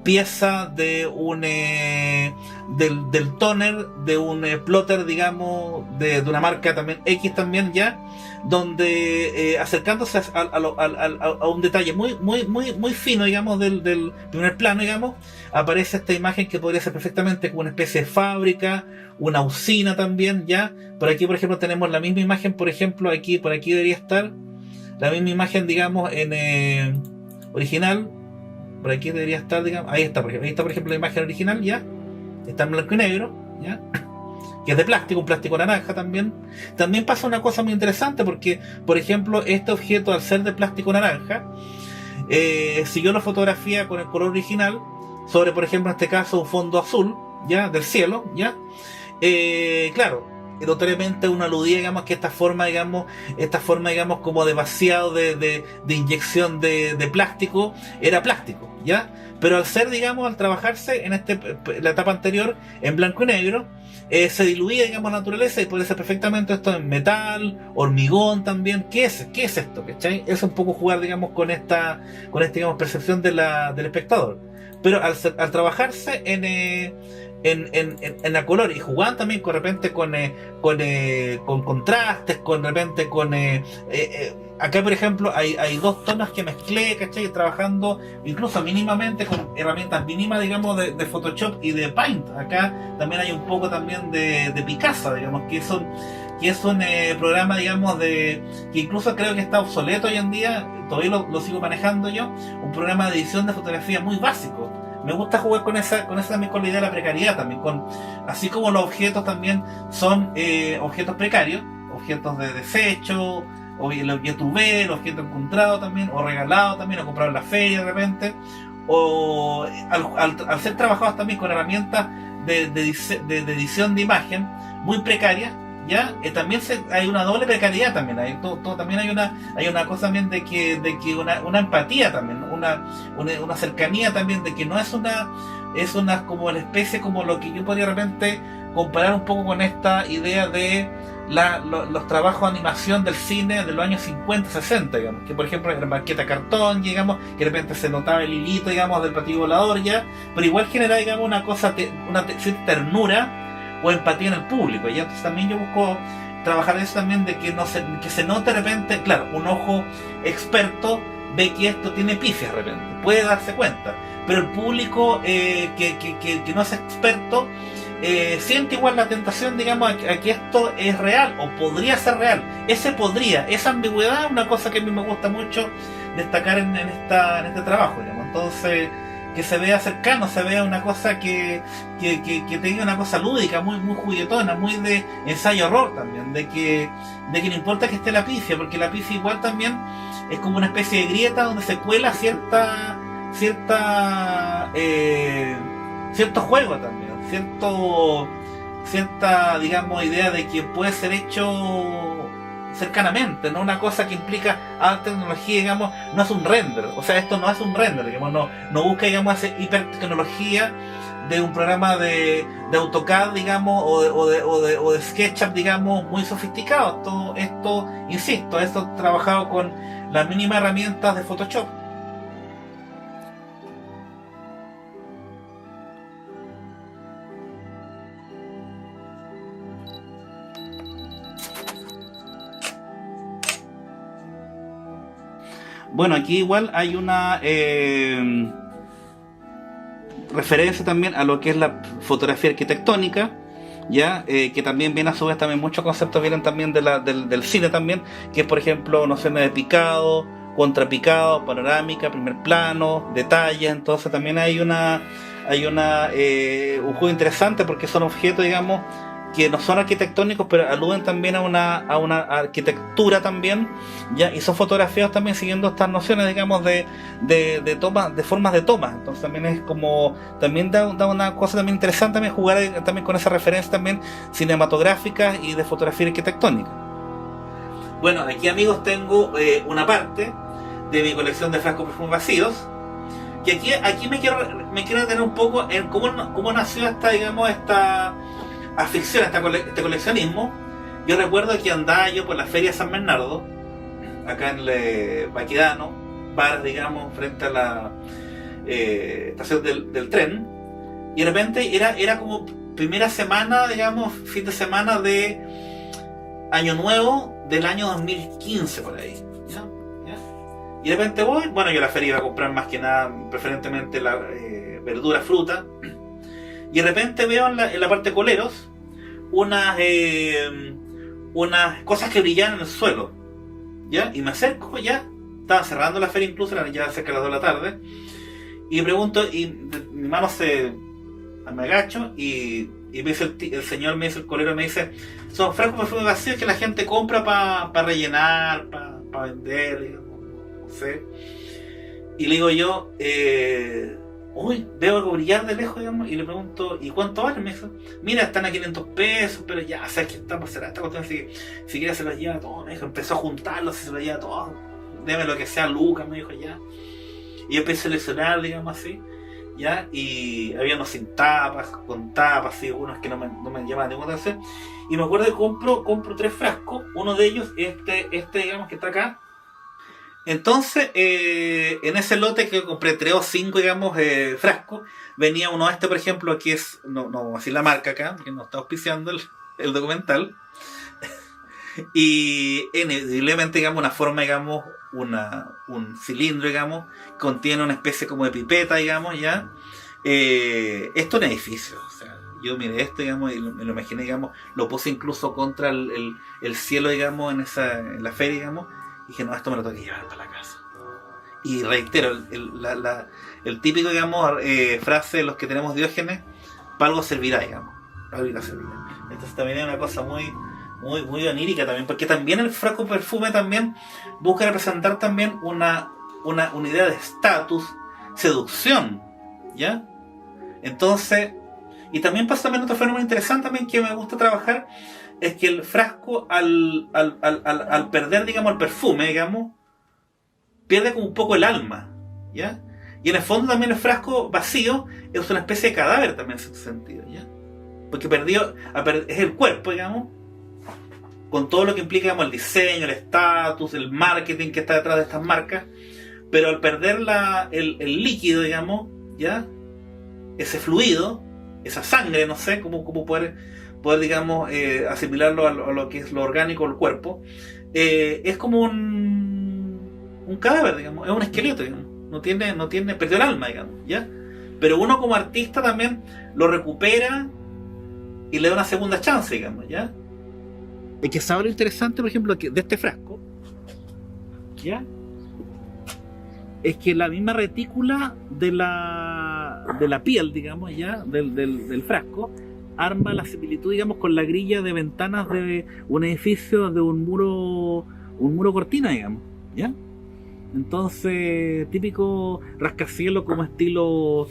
pieza de un del toner de un plotter, digamos, de una marca también X también, ya, donde acercándose a un detalle muy fino, digamos, del primer plano, digamos, aparece esta imagen que podría ser perfectamente como una especie de fábrica, una usina también, ya. Por aquí, por ejemplo, tenemos la misma imagen, por ejemplo, por aquí debería estar la misma imagen, digamos, en original. Por aquí debería estar, digamos, ahí está, por ejemplo, la imagen original, ya. Está en blanco y negro, ya. Que es de plástico, un plástico naranja también. También pasa una cosa muy interesante porque, por ejemplo, este objeto, al ser de plástico naranja, siguió la fotografía con el color original sobre, por ejemplo, en este caso, un fondo azul, ya, del cielo, ya. Claro, notoriamente uno aludía, digamos, que esta forma, digamos, como de vaciado de inyección de plástico, era plástico, ¿ya? Pero al ser, digamos, al trabajarse en la etapa anterior en blanco y negro, se diluía, digamos, la naturaleza, y puede ser perfectamente esto en metal, hormigón también. ¿Qué es esto? ¿Cachai? Es un poco jugar, digamos, con esta digamos, percepción del espectador. Pero al trabajarse en la color, y jugando también con repente con contrastes, con repente con acá, por ejemplo, hay dos tonos que mezclé, ¿cachai? Trabajando incluso mínimamente con herramientas mínimas, digamos, de Photoshop y de Paint. Acá también hay un poco también de Picasa, digamos, que es un programa, digamos, que incluso creo que está obsoleto hoy en día, todavía lo sigo manejando yo, un programa de edición de fotografía muy básico. Me gusta jugar con esa también, con la idea de la precariedad también, así como los objetos también son objetos precarios, objetos de desecho, o el objeto UV, el objeto encontrado también, o regalado también, o comprado en la feria de repente, o al ser trabajados también con herramientas de edición de imagen muy precarias, ya, también hay una doble precariedad también, también hay una cosa también de que una empatía también, una cercanía también, de que no es una como la especie, como lo que yo podría de repente comparar un poco con esta idea de los trabajos de animación del cine de los años 50, 60, digamos, que por ejemplo era maqueta cartón, digamos, que de repente se notaba el hilito, digamos, del platillo volador, ya, pero igual genera, digamos, una cosa, una cierta ternura o empatía en el público, y entonces también yo busco trabajar eso también, de que se note de repente, claro, un ojo experto ve que esto tiene pifias de repente, puede darse cuenta, pero el público que no es experto siente igual la tentación, digamos, a que esto es real o podría ser real. Esa ambigüedad es una cosa que a mí me gusta mucho destacar en este trabajo, digamos. Entonces que se vea cercano, se vea una cosa que tenga una cosa lúdica, muy juguetona, muy de ensayo-error también, de que no importa que esté la pifia, porque la pifia igual también es como una especie de grieta donde se cuela cierto juego también, cierta, digamos, idea de que puede ser hecho cercanamente, no una cosa que implica alta tecnología, digamos, no es un render, o sea, esto no es un render, digamos, no busca, digamos, hacer hipertecnología de un programa de AutoCAD, digamos, o de SketchUp, digamos, muy sofisticado. Esto, insisto, esto trabajado con las mínimas herramientas de Photoshop. Bueno, aquí igual hay una referencia también a lo que es la fotografía arquitectónica, ya que también viene a su vez, también muchos conceptos vienen también del cine también, que es por ejemplo nociones de picado, contrapicado, panorámica, primer plano, detalles. Entonces también hay un juego interesante porque son objetos, digamos, que no son arquitectónicos, pero aluden también a una arquitectura también, ¿ya? Y son fotografiados también siguiendo estas nociones, digamos, de toma, de formas de toma. Entonces también es como, también da una cosa también interesante también jugar también con esa referencia también cinematográfica y de fotografía arquitectónica. Bueno, aquí, amigos, tengo una parte de mi colección de frascos perfumes vacíos, que aquí me quiero detener un poco en cómo nació esta afición, este coleccionismo. Yo recuerdo que andaba yo por la feria de San Bernardo, acá en Baquedano, bar, digamos, frente a la estación del tren, y de repente era como primera semana, digamos, fin de semana de Año Nuevo del año 2015, por ahí, ¿ya? Y de repente voy, bueno, yo a la feria iba a comprar más que nada, preferentemente la verdura, fruta, y de repente veo en la parte de coleros unas cosas que brillaban en el suelo, ¿ya? Y me acerco, ya estaba cerrando la feria, incluso era ya cerca de las 2 de la tarde, y pregunto, y mi mano me agacho, y me dice el señor, me dice el colero, me dice, son frascos de perfume vacíos que la gente compra para rellenar, para vender, digamos, no sé. Y le digo yo, uy, veo algo brillar de lejos, digamos, y le pregunto, ¿y cuánto vale? Me dice, mira, están a 500 pesos, pero ya, sabes que está, pues será esta cuestión, si quiere se los lleva todo. Me dijo, empezó a juntarlos y se los lleva todo, deme lo que sea, Lucas, me dijo, ya. Y yo empecé a seleccionar, digamos así, ya, y había unos sin tapas, con tapas, así, unos que no me llamaban ninguna atención, y me acuerdo que compro 3 frascos, uno de ellos, este digamos, que está acá. Entonces, en ese lote que compré 3 o 5, digamos, frascos, venía uno por ejemplo, que es, no vamos a decir la marca acá, que no está auspiciando el documental, y inevitablemente, digamos, una forma, digamos, un cilindro, digamos, contiene una especie como de pipeta, digamos, ya. Esto es un edificio, o sea, yo miré esto, digamos, y me lo imaginé, digamos, lo puse incluso contra el cielo, digamos, en la feria, digamos. Dije, no, esto me lo tengo que llevar para la casa. Y reitero, el típico, digamos, frase de los que tenemos Diógenes, para algo servirá, digamos. Para algo servirá. Entonces también es una cosa muy onírica también, porque también el frasco perfume también busca representar también una idea de estatus, seducción, ¿ya? Entonces, y también pasa también otro fenómeno interesante también que me gusta trabajar, es que el frasco al perder, digamos, el perfume, digamos, pierde como un poco el alma, ¿ya? Y en el fondo también el frasco vacío es una especie de cadáver también en ese sentido, ¿ya? Porque es el cuerpo, digamos, con todo lo que implica, digamos, el diseño, el estatus, el marketing que está detrás de estas marcas, pero al perder el líquido, digamos, ¿ya? Ese fluido, esa sangre, no sé cómo poder digamos, asimilarlo a lo que es lo orgánico del cuerpo, es como un cadáver, digamos, es un esqueleto, digamos, no tiene, perdió el alma, digamos, ¿ya? Pero uno como artista también lo recupera y le da una segunda chance, digamos, ¿ya? Es que sabe lo interesante, por ejemplo, de este frasco, ¿ya? Es que la misma retícula de la de la piel, digamos, ya, del frasco, arma la similitud, digamos, con la grilla de ventanas de un edificio, de un muro cortina, digamos, ¿ya? Entonces, típico rascacielos como estilo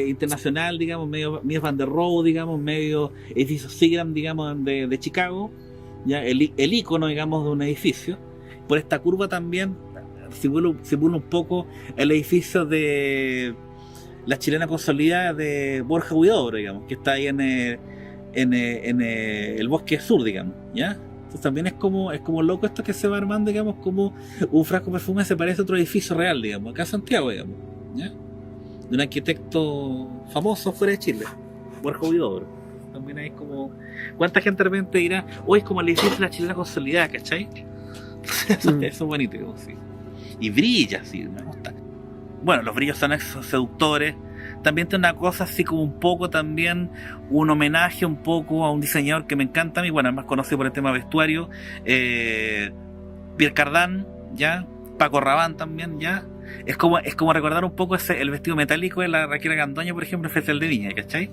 internacional, digamos, medio Van der Rohe, digamos, medio edificio Seagram, digamos, de Chicago, ya, el icono, digamos, de un edificio. Por esta curva también simula un poco el edificio de la chilena consolidada de Borja Huidobro, digamos, que está ahí en el bosque sur, digamos, ¿ya? Entonces también es como loco esto que se va armando, digamos, como un frasco de perfume se parece a otro edificio real, digamos, acá en Santiago, digamos, ¿ya? De un arquitecto famoso fuera de Chile, Borja Huidobro. También hay como... ¿Cuánta gente de repente dirá, hoy es como el edificio de la chilena consolidada, ¿cachai? Eso es bonito, digamos, sí. Y brilla, sí, me gusta. Bueno, los brillos son seductores. También tiene una cosa así como un poco también, un homenaje un poco a un diseñador que me encanta a mí, bueno, además conocido por el tema vestuario, Pierre Cardin, ¿ya? Paco Rabanne también, ¿ya? Es como recordar un poco el vestido metálico de la Raquel Gandoña, por ejemplo, en Festival de Viña, ¿cachai?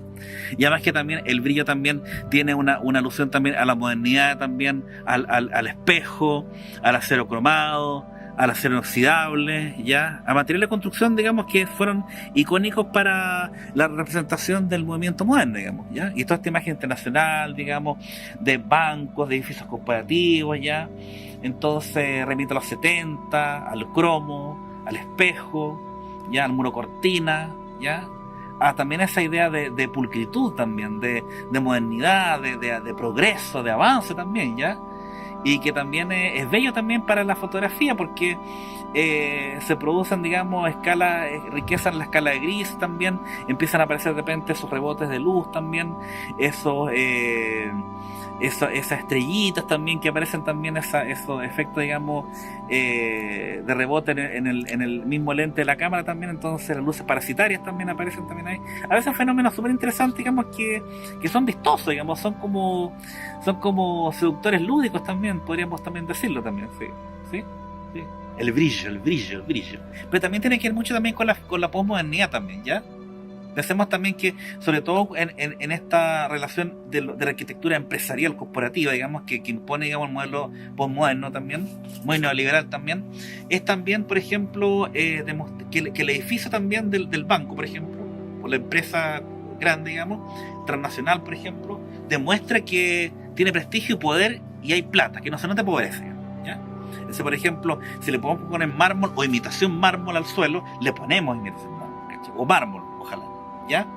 Y además que también el brillo también tiene una alusión también a la modernidad, también al espejo, al acero cromado, al acero inoxidable, ya, a materiales de construcción, digamos, que fueron icónicos para la representación del movimiento moderno, digamos, ya, y toda esta imagen internacional, digamos, de bancos, de edificios corporativos, ya, entonces remite a los 70, al cromo, al espejo, ya, al muro cortina, ya, a también esa idea de pulcritud también, de modernidad, de progreso, de avance también, ya. Y que también es bello también para la fotografía porque se producen, digamos, riqueza en la escala de gris también, empiezan a aparecer de repente esos rebotes de luz también, esas estrellitas también que aparecen también, esos efectos, digamos, de rebote en el mismo lente de la cámara también, entonces las luces parasitarias también aparecen también ahí. A veces fenómenos súper interesantes, digamos, que son vistosos, digamos, son como seductores lúdicos también, podríamos también decirlo también, sí. El brillo. Pero también tiene que ver mucho también con la posmodernidad también, ¿ya? Pensemos también que, sobre todo en esta relación de la arquitectura empresarial corporativa, digamos, que impone, digamos, el modelo posmoderno también, muy neoliberal también, es también, por ejemplo, que el edificio también del banco, por ejemplo, o la empresa grande, digamos, transnacional, por ejemplo, demuestra que tiene prestigio y poder y hay plata, que no se note pobreza, ¿ya? Entonces, por ejemplo, si le podemos poner mármol o imitación mármol al suelo, le ponemos imitación mármol, ¿cachai? O mármol, ojalá, ¿ya?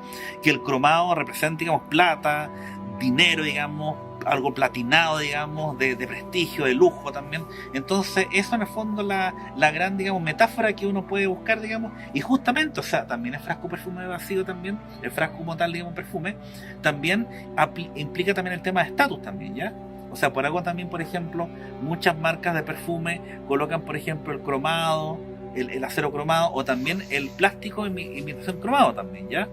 Que el cromado represente, digamos, plata, dinero, digamos, algo platinado, digamos, de prestigio, de lujo también. Entonces, eso en el fondo la gran, digamos, metáfora que uno puede buscar, digamos, y justamente, o sea, también el frasco perfume vacío también, el frasco como tal, digamos, perfume, también implica también el tema de estatus también, ¿ya? O sea, por algo también, por ejemplo, muchas marcas de perfume colocan, por ejemplo, el cromado, el acero cromado, o también el plástico imitación cromado también, ¿ya?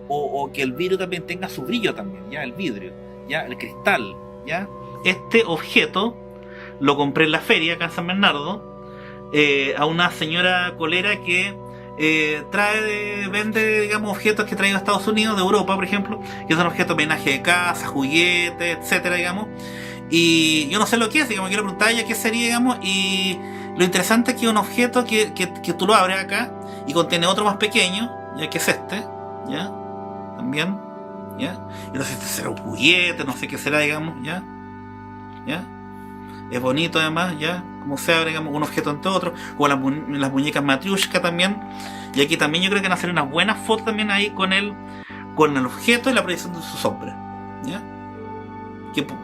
O que el vidrio también tenga su brillo también, ¿ya? El vidrio, ¿ya? El cristal, ¿ya? Este objeto lo compré en la feria acá en San Bernardo a una señora colera que vende, digamos, objetos que trae a Estados Unidos, de Europa, por ejemplo, que son objetos de homenaje de casa, juguetes, etcétera, digamos. Y yo no sé lo que es, digamos, quiero preguntar a ella qué sería, digamos, y lo interesante es que es un objeto que tú lo abres acá y contiene otro más pequeño, ya que es este, ¿ya? También, ¿ya? Entonces este será un juguete, no sé qué será, digamos, ¿ya? Es bonito además, ¿ya? Como se abre, digamos, un objeto entre otro, como las muñecas Matryoshka también. Y aquí también yo creo que van a hacer unas buenas fotos también ahí con el objeto y la proyección de su sombra, ¿ya?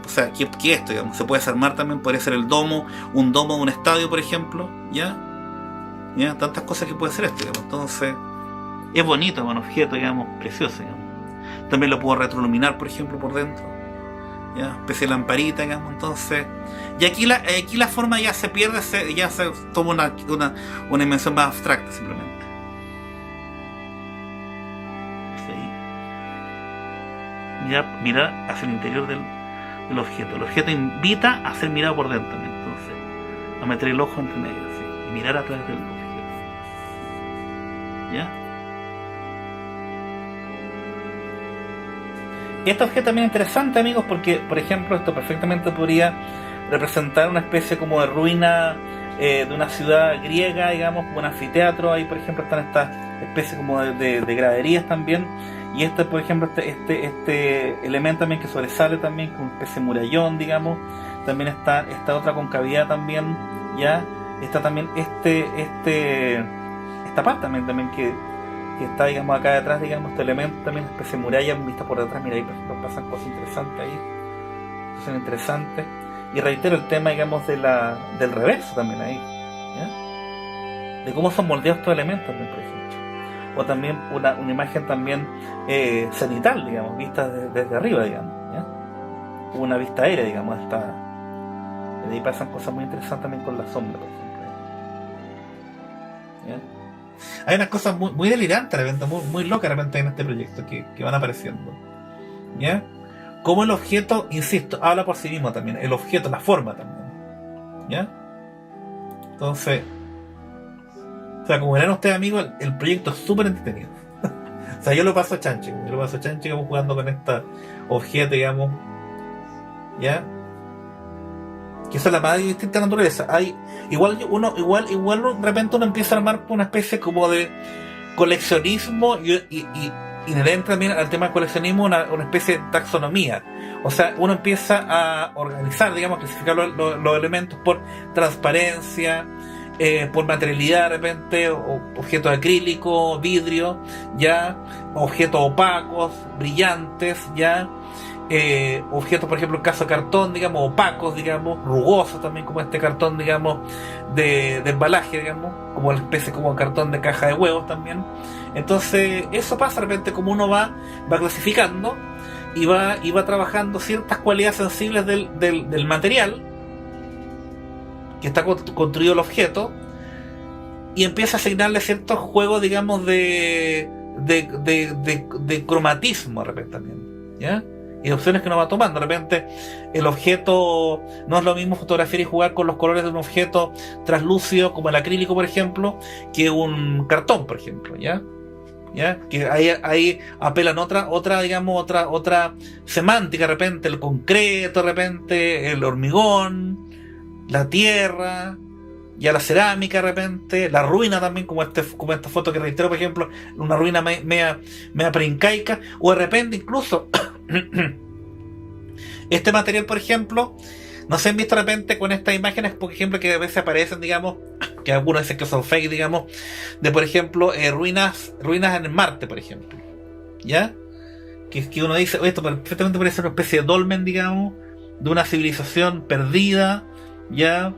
O sea, que esto, digamos, se puede desarmar también, podría ser un domo de un estadio, por ejemplo, ¿ya? Tantas cosas que puede ser esto, digamos. Entonces, es bonito, es un objeto, digamos, precioso, digamos. También lo puedo retroiluminar, por ejemplo, por dentro, ¿ya? Especie de lamparita, digamos. Entonces, y aquí la forma ya se pierde, ya se toma una dimensión más abstracta, simplemente. Sí. Ya mirar hacia el interior del objeto. El objeto invita a ser mirado por dentro, entonces, a meter el ojo entre medio, ¿sí? Y mirar a través del objeto, ¿ya? Este objeto también es interesante, amigos, porque, por ejemplo, esto perfectamente podría representar una especie como de ruina de una ciudad griega, digamos, como un anfiteatro. Ahí, por ejemplo, están estas especies como de graderías también. Y este, por ejemplo, este elemento también que sobresale también, como una especie de murallón, digamos. También está esta otra concavidad también, ya. Está también esta parte también que está, digamos, acá detrás, digamos, este elemento también, una especie de muralla vista por detrás. Mira, ahí por ejemplo pasan cosas interesantes ahí. Son interesantes. Y reitero el tema, digamos, del reverso también ahí, ¿ya? De cómo son moldeados estos elementos también, por ejemplo. O también una imagen también cenital, digamos, vista desde arriba, digamos, ¿ya? Una vista aérea, digamos, de ahí pasan cosas muy interesantes también con la sombra, por ejemplo, ¿ya? Hay unas cosas muy delirantes de repente, muy locas de repente en este proyecto que van apareciendo, ¿ya? Como el objeto, insisto, habla por sí mismo también, el objeto, la forma también, ¿ya? Entonces, o sea, como verán ustedes, amigos, el proyecto es súper entretenido. O sea, yo lo paso chancho, digamos, jugando con este objeto, digamos, ¿ya? Que eso es la más distinta naturaleza. Igual de repente uno empieza a armar una especie como de coleccionismo y inherente también al tema del coleccionismo una especie de taxonomía. O sea, uno empieza a organizar, digamos, clasificar los elementos por transparencia, por materialidad de repente, objetos acrílicos, vidrio, ya, objetos opacos, brillantes, ya, objetos, por ejemplo, en caso de cartón, digamos, opacos, digamos, rugosos también, como este cartón, digamos, de embalaje, digamos, como una especie como cartón de caja de huevos también. Entonces, eso pasa de repente, como uno va clasificando y va trabajando ciertas cualidades sensibles del material que está construido el objeto, y empieza a asignarle ciertos juegos, digamos, de cromatismo de repente también, ¿ya? Y opciones que uno va tomando. De repente el objeto no es lo mismo fotografiar y jugar con los colores de un objeto translúcido como el acrílico, por ejemplo, que un cartón, por ejemplo, ¿ya? Que ahí apelan otra semántica, de repente el concreto, de repente el hormigón, la tierra, ya la cerámica, de repente la ruina también, como esta foto que reitero, por ejemplo, una ruina media preincaica, o de repente incluso este material, por ejemplo, no se han visto de repente con estas imágenes, por ejemplo, que a veces aparecen, digamos, que algunos dicen que son fake, digamos, de, por ejemplo, ruinas en Marte, por ejemplo, ¿ya? Que uno dice, esto perfectamente parece una especie de dolmen, digamos, de una civilización perdida, ¿ya?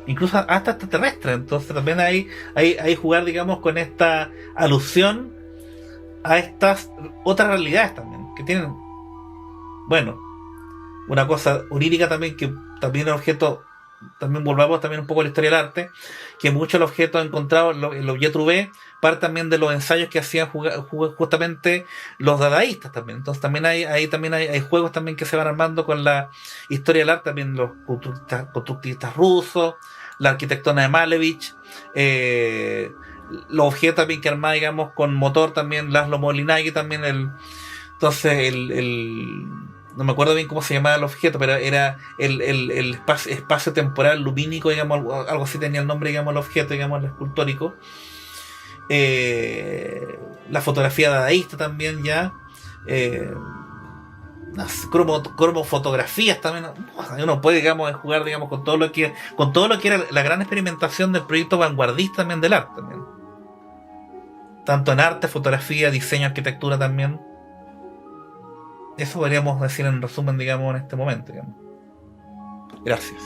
Incluso hasta extraterrestre. Entonces también hay jugar, digamos, con esta alusión a estas otras realidades también, que tienen, bueno, una cosa onírica también, que también el objeto, también volvamos también un poco a la historia del arte, que muchos de los objetos encontrados, el objeto V, parte también de los ensayos que hacían justamente los dadaístas también. Entonces también hay juegos también que se van armando con la historia del arte, también los constructivistas rusos, la arquitectona de Malevich, los objetos también que armaba, digamos, con motor también, Laszlo Molinari también, no me acuerdo bien cómo se llamaba el objeto, pero era el espacio temporal lumínico, digamos, algo así tenía el nombre, digamos, el objeto, digamos, el escultórico. La fotografía dadaísta también, ya. Las cromofotografías también. Uno puede, digamos, jugar, digamos, con todo lo que era la gran experimentación del proyecto vanguardista también del arte también. Tanto en arte, fotografía, diseño, arquitectura también. Eso podríamos decir en resumen, digamos, en este momento, digamos. Gracias.